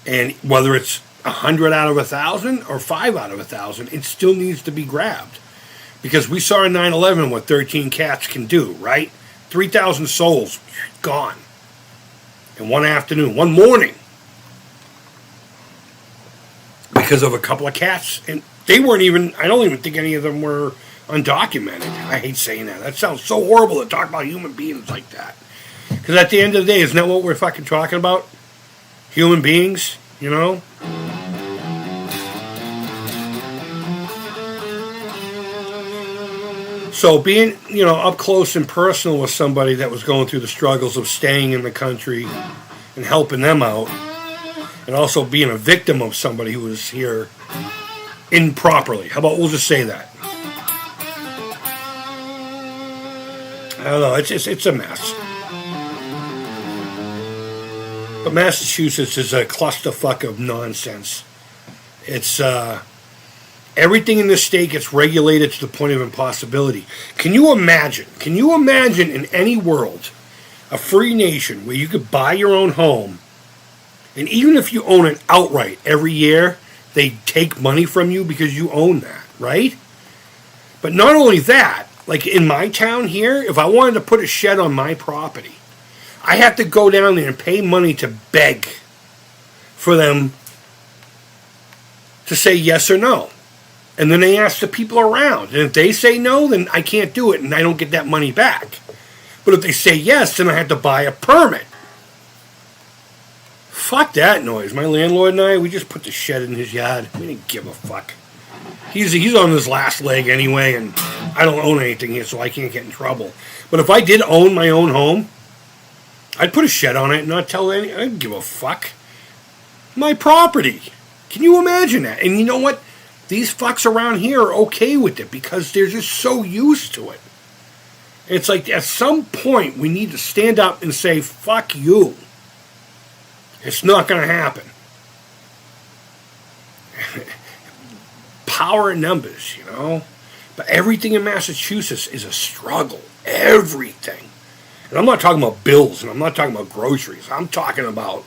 And whether it's 100 out of 1,000 or 5 out of 1,000, it still needs to be grabbed. Because we saw in 9/11 what 13 cats can do, right? 3,000 souls gone in one afternoon, one morning, because of a couple of cats. And they weren't even, I don't even think any of them were undocumented. I hate saying that. That sounds so horrible to talk about human beings like that. Because at the end of the day, isn't that what we're fucking talking about? Human beings, So being, up close and personal with somebody that was going through the struggles of staying in the country and helping them out, and also being a victim of somebody who was here improperly. How about we'll just say that? I don't know. It's a mess. But Massachusetts is a clusterfuck of nonsense. It's everything in this state gets regulated to the point of impossibility. Can you imagine in any world a free nation where you could buy your own home, and even if you own it outright, every year they take money from you because you own that, right? But not only that, like in my town here, if I wanted to put a shed on my property, I have to go down there and pay money to beg for them to say yes or no. And then they ask the people around. And if they say no, then I can't do it and I don't get that money back. But if they say yes, then I have to buy a permit. Fuck that noise. My landlord and I, we just put the shed in his yard. We didn't give a fuck. He's on his last leg anyway, and I don't own anything here, so I can't get in trouble. But if I did own my own home, I'd put a shed on it and not tell any. I didn't give a fuck. My property. Can you imagine that? And you know what? These fucks around here are okay with it because they're just so used to it. It's like at some point we need to stand up and say, fuck you. It's not going to happen. Power in numbers, you know? But everything in Massachusetts is a struggle. Everything. And I'm not talking about bills and I'm not talking about groceries. I'm talking about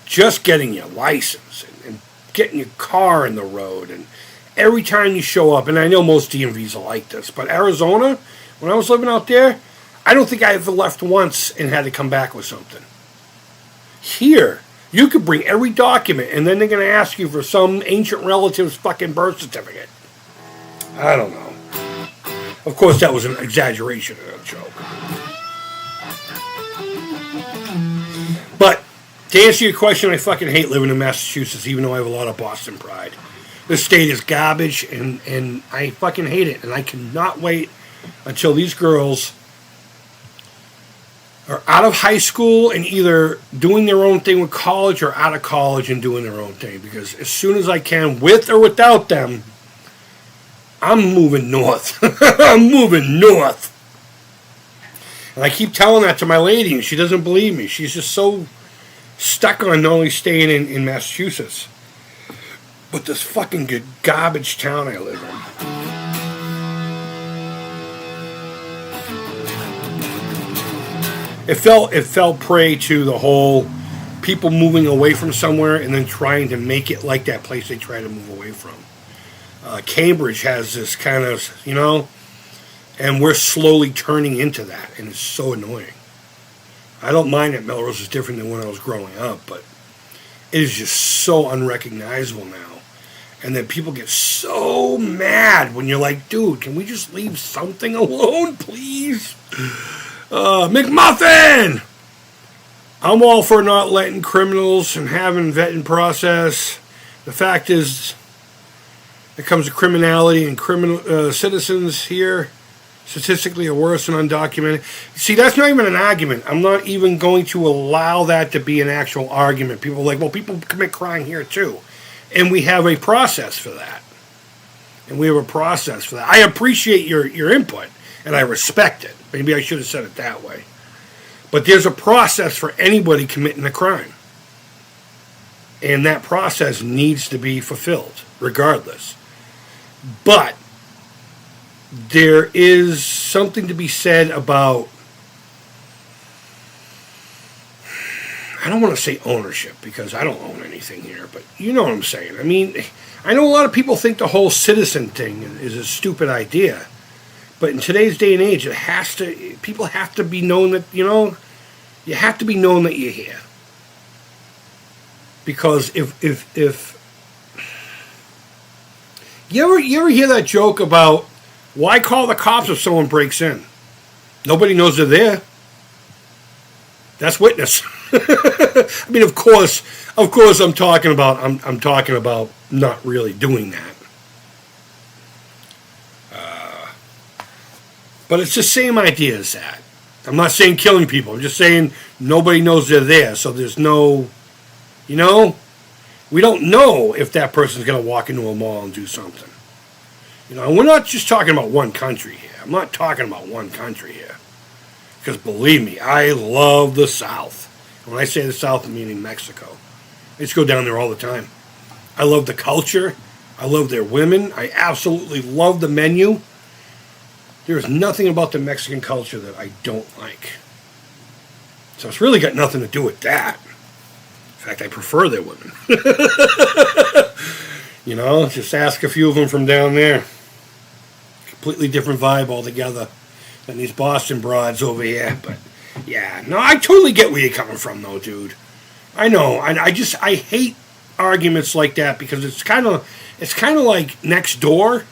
just getting your license and getting your car in the road. And every time you show up, and I know most DMVs are like this, but Arizona, when I was living out there, I don't think I ever left once and had to come back with something. Here, you could bring every document and then they're going to ask you for some ancient relative's fucking birth certificate. I don't know. Of course, that was an exaggeration of a joke. But to answer your question, I fucking hate living in Massachusetts, even though I have a lot of Boston pride. This state is garbage, and I fucking hate it. And I cannot wait until these girls are out of high school and either doing their own thing with college or out of college and doing their own thing. Because as soon as I can, with or without them, I'm moving north. I'm moving north. And I keep telling that to my lady, and she doesn't believe me. She's just so stuck on not only staying in Massachusetts, but this fucking garbage town I live in. It fell prey to the whole people moving away from somewhere and then trying to make it like that place they try to move away from. Cambridge has this kind of, you know, and we're slowly turning into that, and it's so annoying. I don't mind that Melrose is different than when I was growing up, but it is just so unrecognizable now. And then people get so mad when you're like, dude, can we just leave something alone, please? McMuffin! I'm all for not letting criminals and having vetting process. The fact is, it comes to criminality and criminal citizens here statistically are worse than undocumented. See, that's not even an argument. I'm not even going to allow that to be an actual argument. People are like, well, people commit crime here too. And we have a process for that. I appreciate your input, and I respect it. Maybe I should have said it that way. But there's a process for anybody committing a crime. And that process needs to be fulfilled, regardless. But there is something to be said about, I don't want to say ownership, because I don't own anything here, but you know what I'm saying. I mean, I know a lot of people think the whole citizen thing is a stupid idea, but in today's day and age, people have to be known that, you know, you have to be known that you're here. Because if you ever hear that joke about, why call the cops if someone breaks in? Nobody knows they're there. That's witness. I mean, of course I'm talking about not really doing that. But it's the same idea as that. I'm not saying killing people. I'm just saying nobody knows they're there, so there's no, you know, we don't know if that person's going to walk into a mall and do something. You know, we're not just talking about one country here. I'm not talking about one country here. Because believe me, I love the South. When I say the South, I'm meaning Mexico. I just go down there all the time. I love the culture. I love their women. I absolutely love the menu. There's nothing about the Mexican culture that I don't like. So it's really got nothing to do with that. In fact, I prefer their women. You know, just ask a few of them from down there. Completely different vibe altogether than these Boston broads over here. But yeah, no, I totally get where you're coming from, though, dude. I know. I hate arguments like that because it's kind of like next door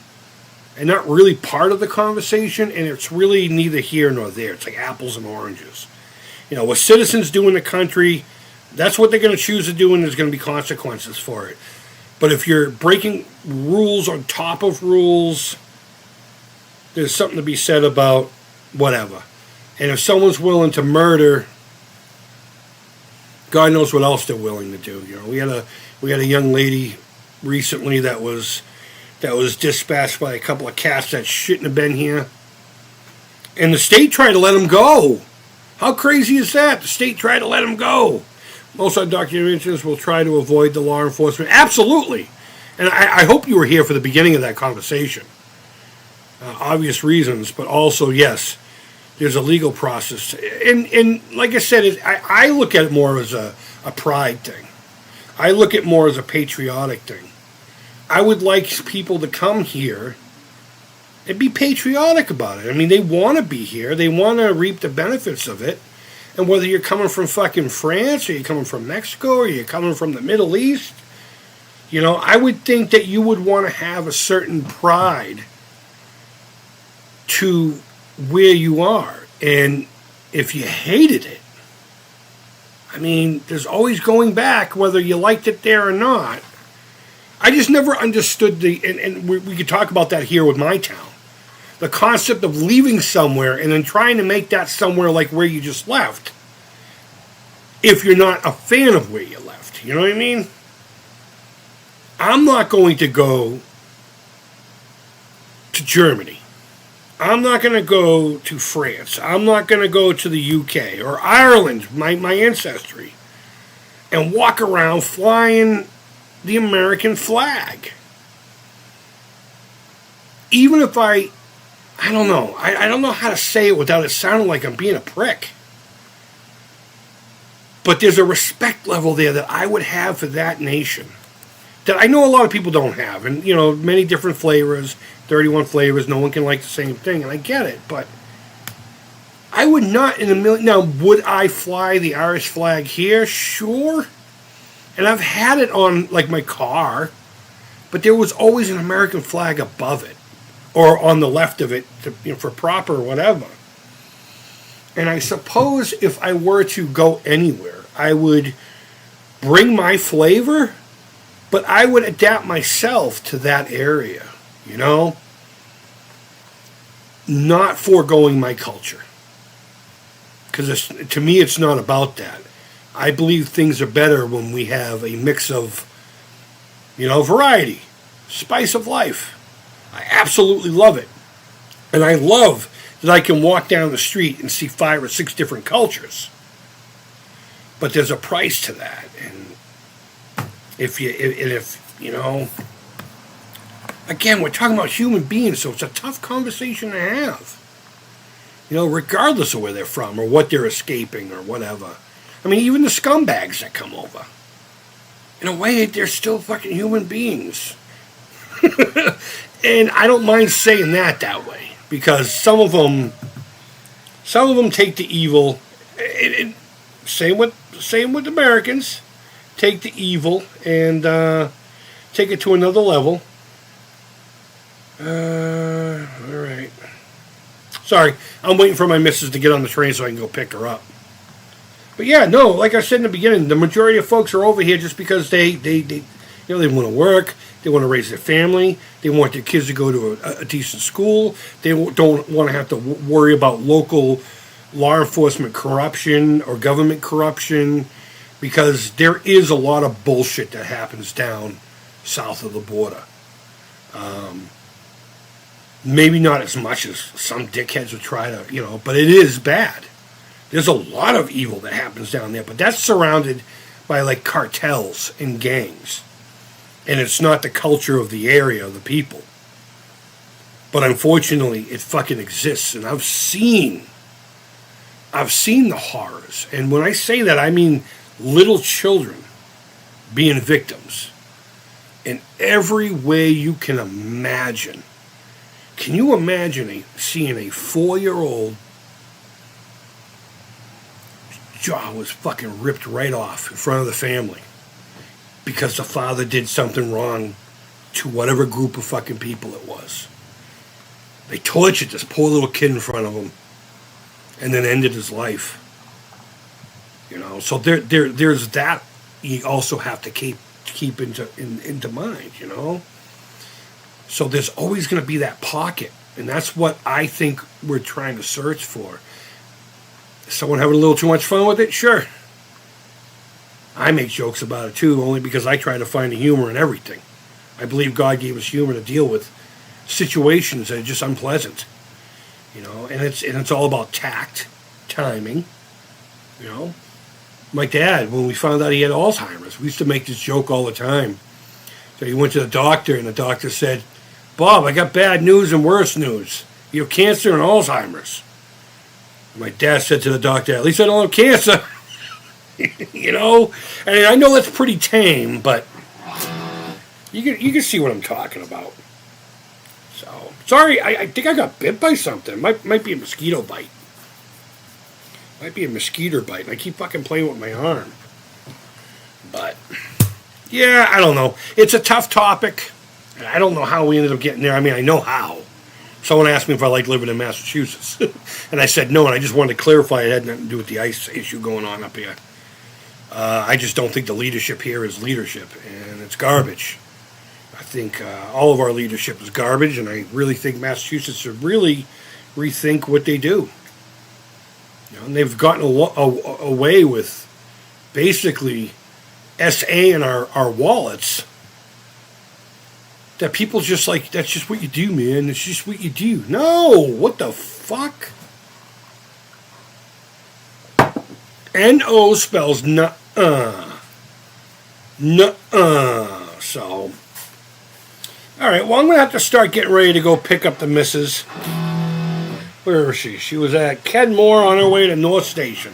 and not really part of the conversation, and it's really neither here nor there. It's like apples and oranges. You know, what citizens do in the country, that's what they're going to choose to do, and there's going to be consequences for it. But if you're breaking rules on top of rules, there's something to be said about whatever. And if someone's willing to murder God knows what else they're willing to do. We had a young lady recently that was dispatched by a couple of cats that shouldn't have been here, and the state tried to let them go. How crazy is that? The state tried to let them go. Most undocumented will try to avoid the law enforcement. Absolutely. And I hope you were here for the beginning of that conversation. Obvious reasons, but also, yes, there's a legal process. And like I said, I look at it more as a pride thing. I look at it more as a patriotic thing. I would like people to come here and be patriotic about it. I mean, they want to be here. They want to reap the benefits of it. And whether you're coming from fucking France, or you're coming from Mexico, or you're coming from the Middle East, I would think that you would want to have a certain pride to where you are. And if you hated it, I mean, there's always going back, whether you liked it there or not. I just never understood and we could talk about that here with my town. The concept of leaving somewhere and then trying to make that somewhere like where you just left, if you're not a fan of where you left. You know what I mean? I'm not going to go to Germany. I'm not going to go to France. I'm not going to go to the UK or Ireland, my ancestry, and walk around flying the American flag. Even if I don't know. I don't know how to say it without it sounding like I'm being a prick. But there's a respect level there that I would have for that nation that I know a lot of people don't have. And, many different flavors, 31 flavors, no one can like the same thing, and I get it. But I would not in a million... Now, would I fly the Irish flag here? Sure. And I've had it on, like, my car. But there was always an American flag above it. Or on the left of it, for proper or whatever. And I suppose if I were to go anywhere, I would bring my flavor, but I would adapt myself to that area, Not foregoing my culture. Because to me, it's not about that. I believe things are better when we have a mix of, variety, spice of life. I absolutely love it. And I love that I can walk down the street and see 5 or 6 different cultures. But there's a price to that. And if again, we're talking about human beings, so it's a tough conversation to have. Regardless of where they're from or what they're escaping or whatever. I mean, even the scumbags that come over. In a way, they're still fucking human beings. And I don't mind saying that way, because some of them take the evil. Same with Americans, take the evil and take it to another level. All right. Sorry, I'm waiting for my missus to get on the train so I can go pick her up. But yeah, no, like I said in the beginning, the majority of folks are over here just because they want to work. They want to raise their family. They want their kids to go to a decent school. They don't want to have to worry about local law enforcement corruption or government corruption, because there is a lot of bullshit that happens down south of the border. Maybe not as much as some dickheads would try to, but it is bad. There's a lot of evil that happens down there, but that's surrounded by like cartels and gangs. And it's not the culture of the area, of the people. But unfortunately, it fucking exists. And I've seen the horrors. And when I say that, I mean little children being victims in every way you can imagine. Can you imagine seeing a 4-year-old jaw was fucking ripped right off in front of the family because the father did something wrong to whatever group of fucking people it was? They tortured this poor little kid in front of him and then ended his life. So there's that you also have to keep into mind, So there's always going to be that pocket, and that's what I think we're trying to search for. Is someone having a little too much fun with it? Sure. I make jokes about it too, only because I try to find the humor in everything. I believe God gave us humor to deal with situations that are just unpleasant. And it's all about tact, timing. My dad, when we found out he had Alzheimer's, we used to make this joke all the time. So he went to the doctor, and the doctor said, "Bob, I got bad news and worse news. You have cancer and Alzheimer's." And my dad said to the doctor, "At least I don't have cancer." And I know that's pretty tame, but you can see what I'm talking about. So, sorry, I think I got bit by something. Might be a mosquito bite. Might be a mosquito bite. And I keep fucking playing with my arm. But, yeah, I don't know. It's a tough topic. And I don't know how we ended up getting there. I mean, I know how. Someone asked me if I like living in Massachusetts. And I said no, and I just wanted to clarify it had nothing to do with the ice issue going on up here. I just don't think the leadership here is leadership, and it's garbage. I think all of our leadership is garbage, and I really think Massachusetts should really rethink what they do. And they've gotten away with basically SA in our wallets. That people just like, that's just what you do, man. It's just what you do. No, what the fuck? N-O spells nuh-uh. Nuh-uh. So, alright, well, I'm going to have to start getting ready to go pick up the missus. Where was she? She was at Kenmore on her way to North Station.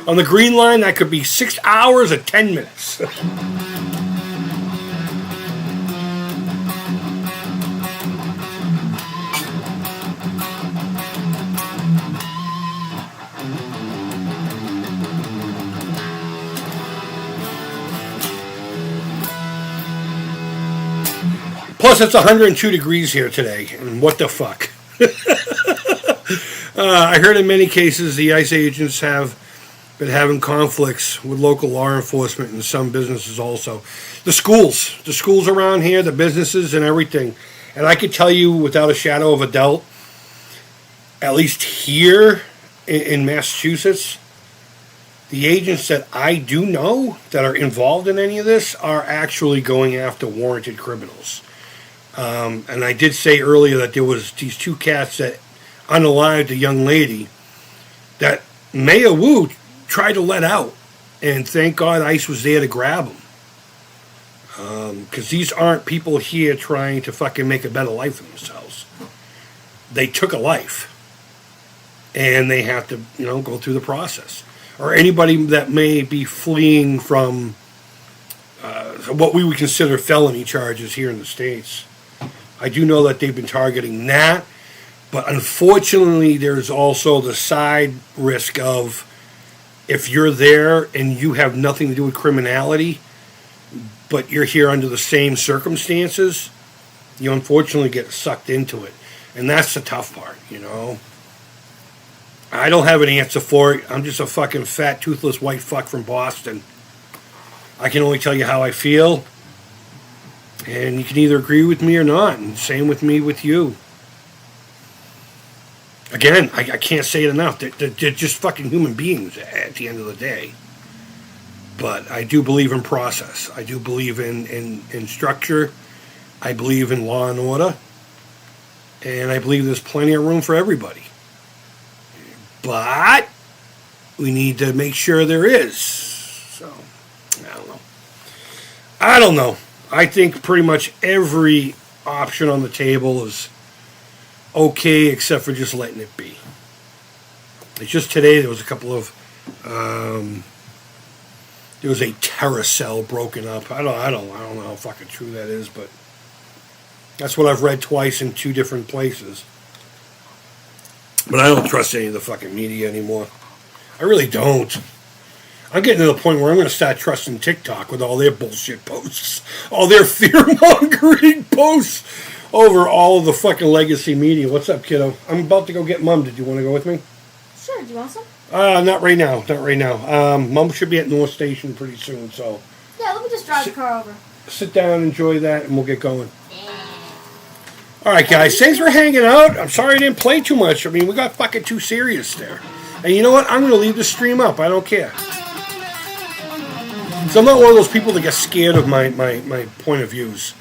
On the Green Line, that could be 6 hours or 10 minutes. Plus, it's 102 degrees here today, and what the fuck? I heard in many cases the ICE agents have been having conflicts with local law enforcement and some businesses also. The schools around here, the businesses and everything. And I could tell you without a shadow of a doubt, at least here in Massachusetts, the agents that I do know that are involved in any of this are actually going after warranted criminals. And I did say earlier that there was these two cats that unalived a young lady that Mayor Wu tried to let out. And thank God ICE was there to grab them. Because these aren't people here trying to fucking make a better life for themselves. They took a life. And they have to, go through the process. Or anybody that may be fleeing from what we would consider felony charges here in the States. I do know that they've been targeting that, but unfortunately there's also the side risk of if you're there and you have nothing to do with criminality, but you're here under the same circumstances, you unfortunately get sucked into it. And that's the tough part, I don't have an answer for it. I'm just a fucking fat, toothless white fuck from Boston. I can only tell you how I feel. And you can either agree with me or not. And same with me with you. Again, I can't say it enough. They're just fucking human beings at the end of the day. But I do believe in process. I do believe in structure. I believe in law and order. And I believe there's plenty of room for everybody. But we need to make sure there is. So, I don't know. I think pretty much every option on the table is okay except for just letting it be. It's just today there was a couple of there was a terror cell broken up. I don't know how fucking true that is, but that's what I've read twice in two different places. But I don't trust any of the fucking media anymore. I really don't. I'm getting to the point where I'm going to start trusting TikTok with all their bullshit posts. All their fear-mongering posts over all of the fucking legacy media. What's up, kiddo? I'm about to go get Mom. Did you want to go with me? Sure. Do you want some? Not right now. Not right now. Mom should be at North Station pretty soon, so... Yeah, let me just drive the car over. Sit down, enjoy that, and we'll get going. All right, guys. Thanks for hanging out. I'm sorry I didn't play too much. I mean, we got fucking too serious there. And you know what? I'm going to leave the stream up. I don't care. So I'm not one of those people that get scared of my point of views.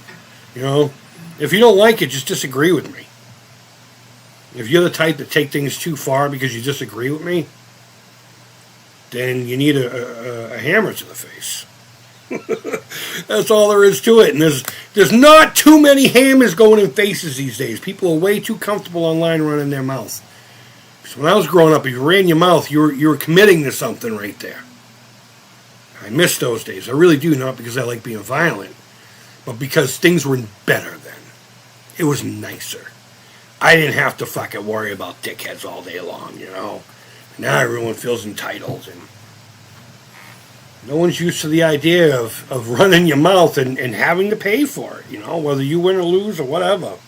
You know? If you don't like it, just disagree with me. If you're the type that take things too far because you disagree with me, then you need a hammer to the face. That's all there is to it. And there's not too many hammers going in faces these days. People are way too comfortable online running their mouth. So when I was growing up, if you ran your mouth, you were committing to something right there. I miss those days. I really do, not because I like being violent, but because things were better then. It was nicer. I didn't have to fucking worry about dickheads all day long, you know. Now everyone feels entitled, and no one's used to the idea of running your mouth and having to pay for it, you know, whether you win or lose or whatever.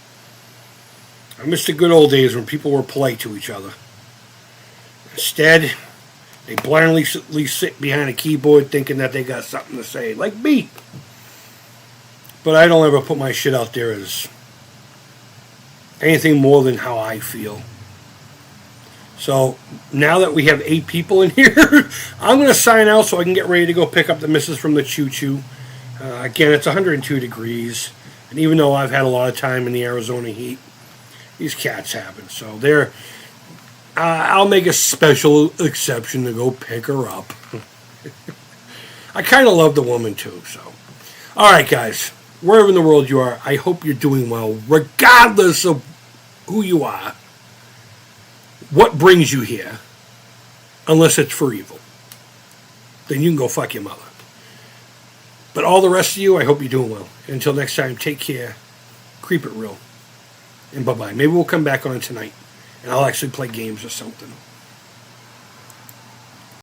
I miss the good old days when people were polite to each other. Instead, they blindly sit behind a keyboard thinking that they got something to say, like me. But I don't ever put my shit out there as anything more than how I feel. So now that we have 8 people in here, I'm going to sign out so I can get ready to go pick up the missus from the choo-choo. Again, it's 102 degrees. And even though I've had a lot of time in the Arizona heat, these cats happen. So I'll make a special exception to go pick her up. I kind of love the woman too. So, all right, guys. Wherever in the world you are, I hope you're doing well, regardless of who you are. What brings you here, unless it's for evil, then you can go fuck your mother. But all the rest of you, I hope you're doing well. And until next time, take care, creep it real, and bye-bye. Maybe we'll come back on tonight, and I'll actually play games or something.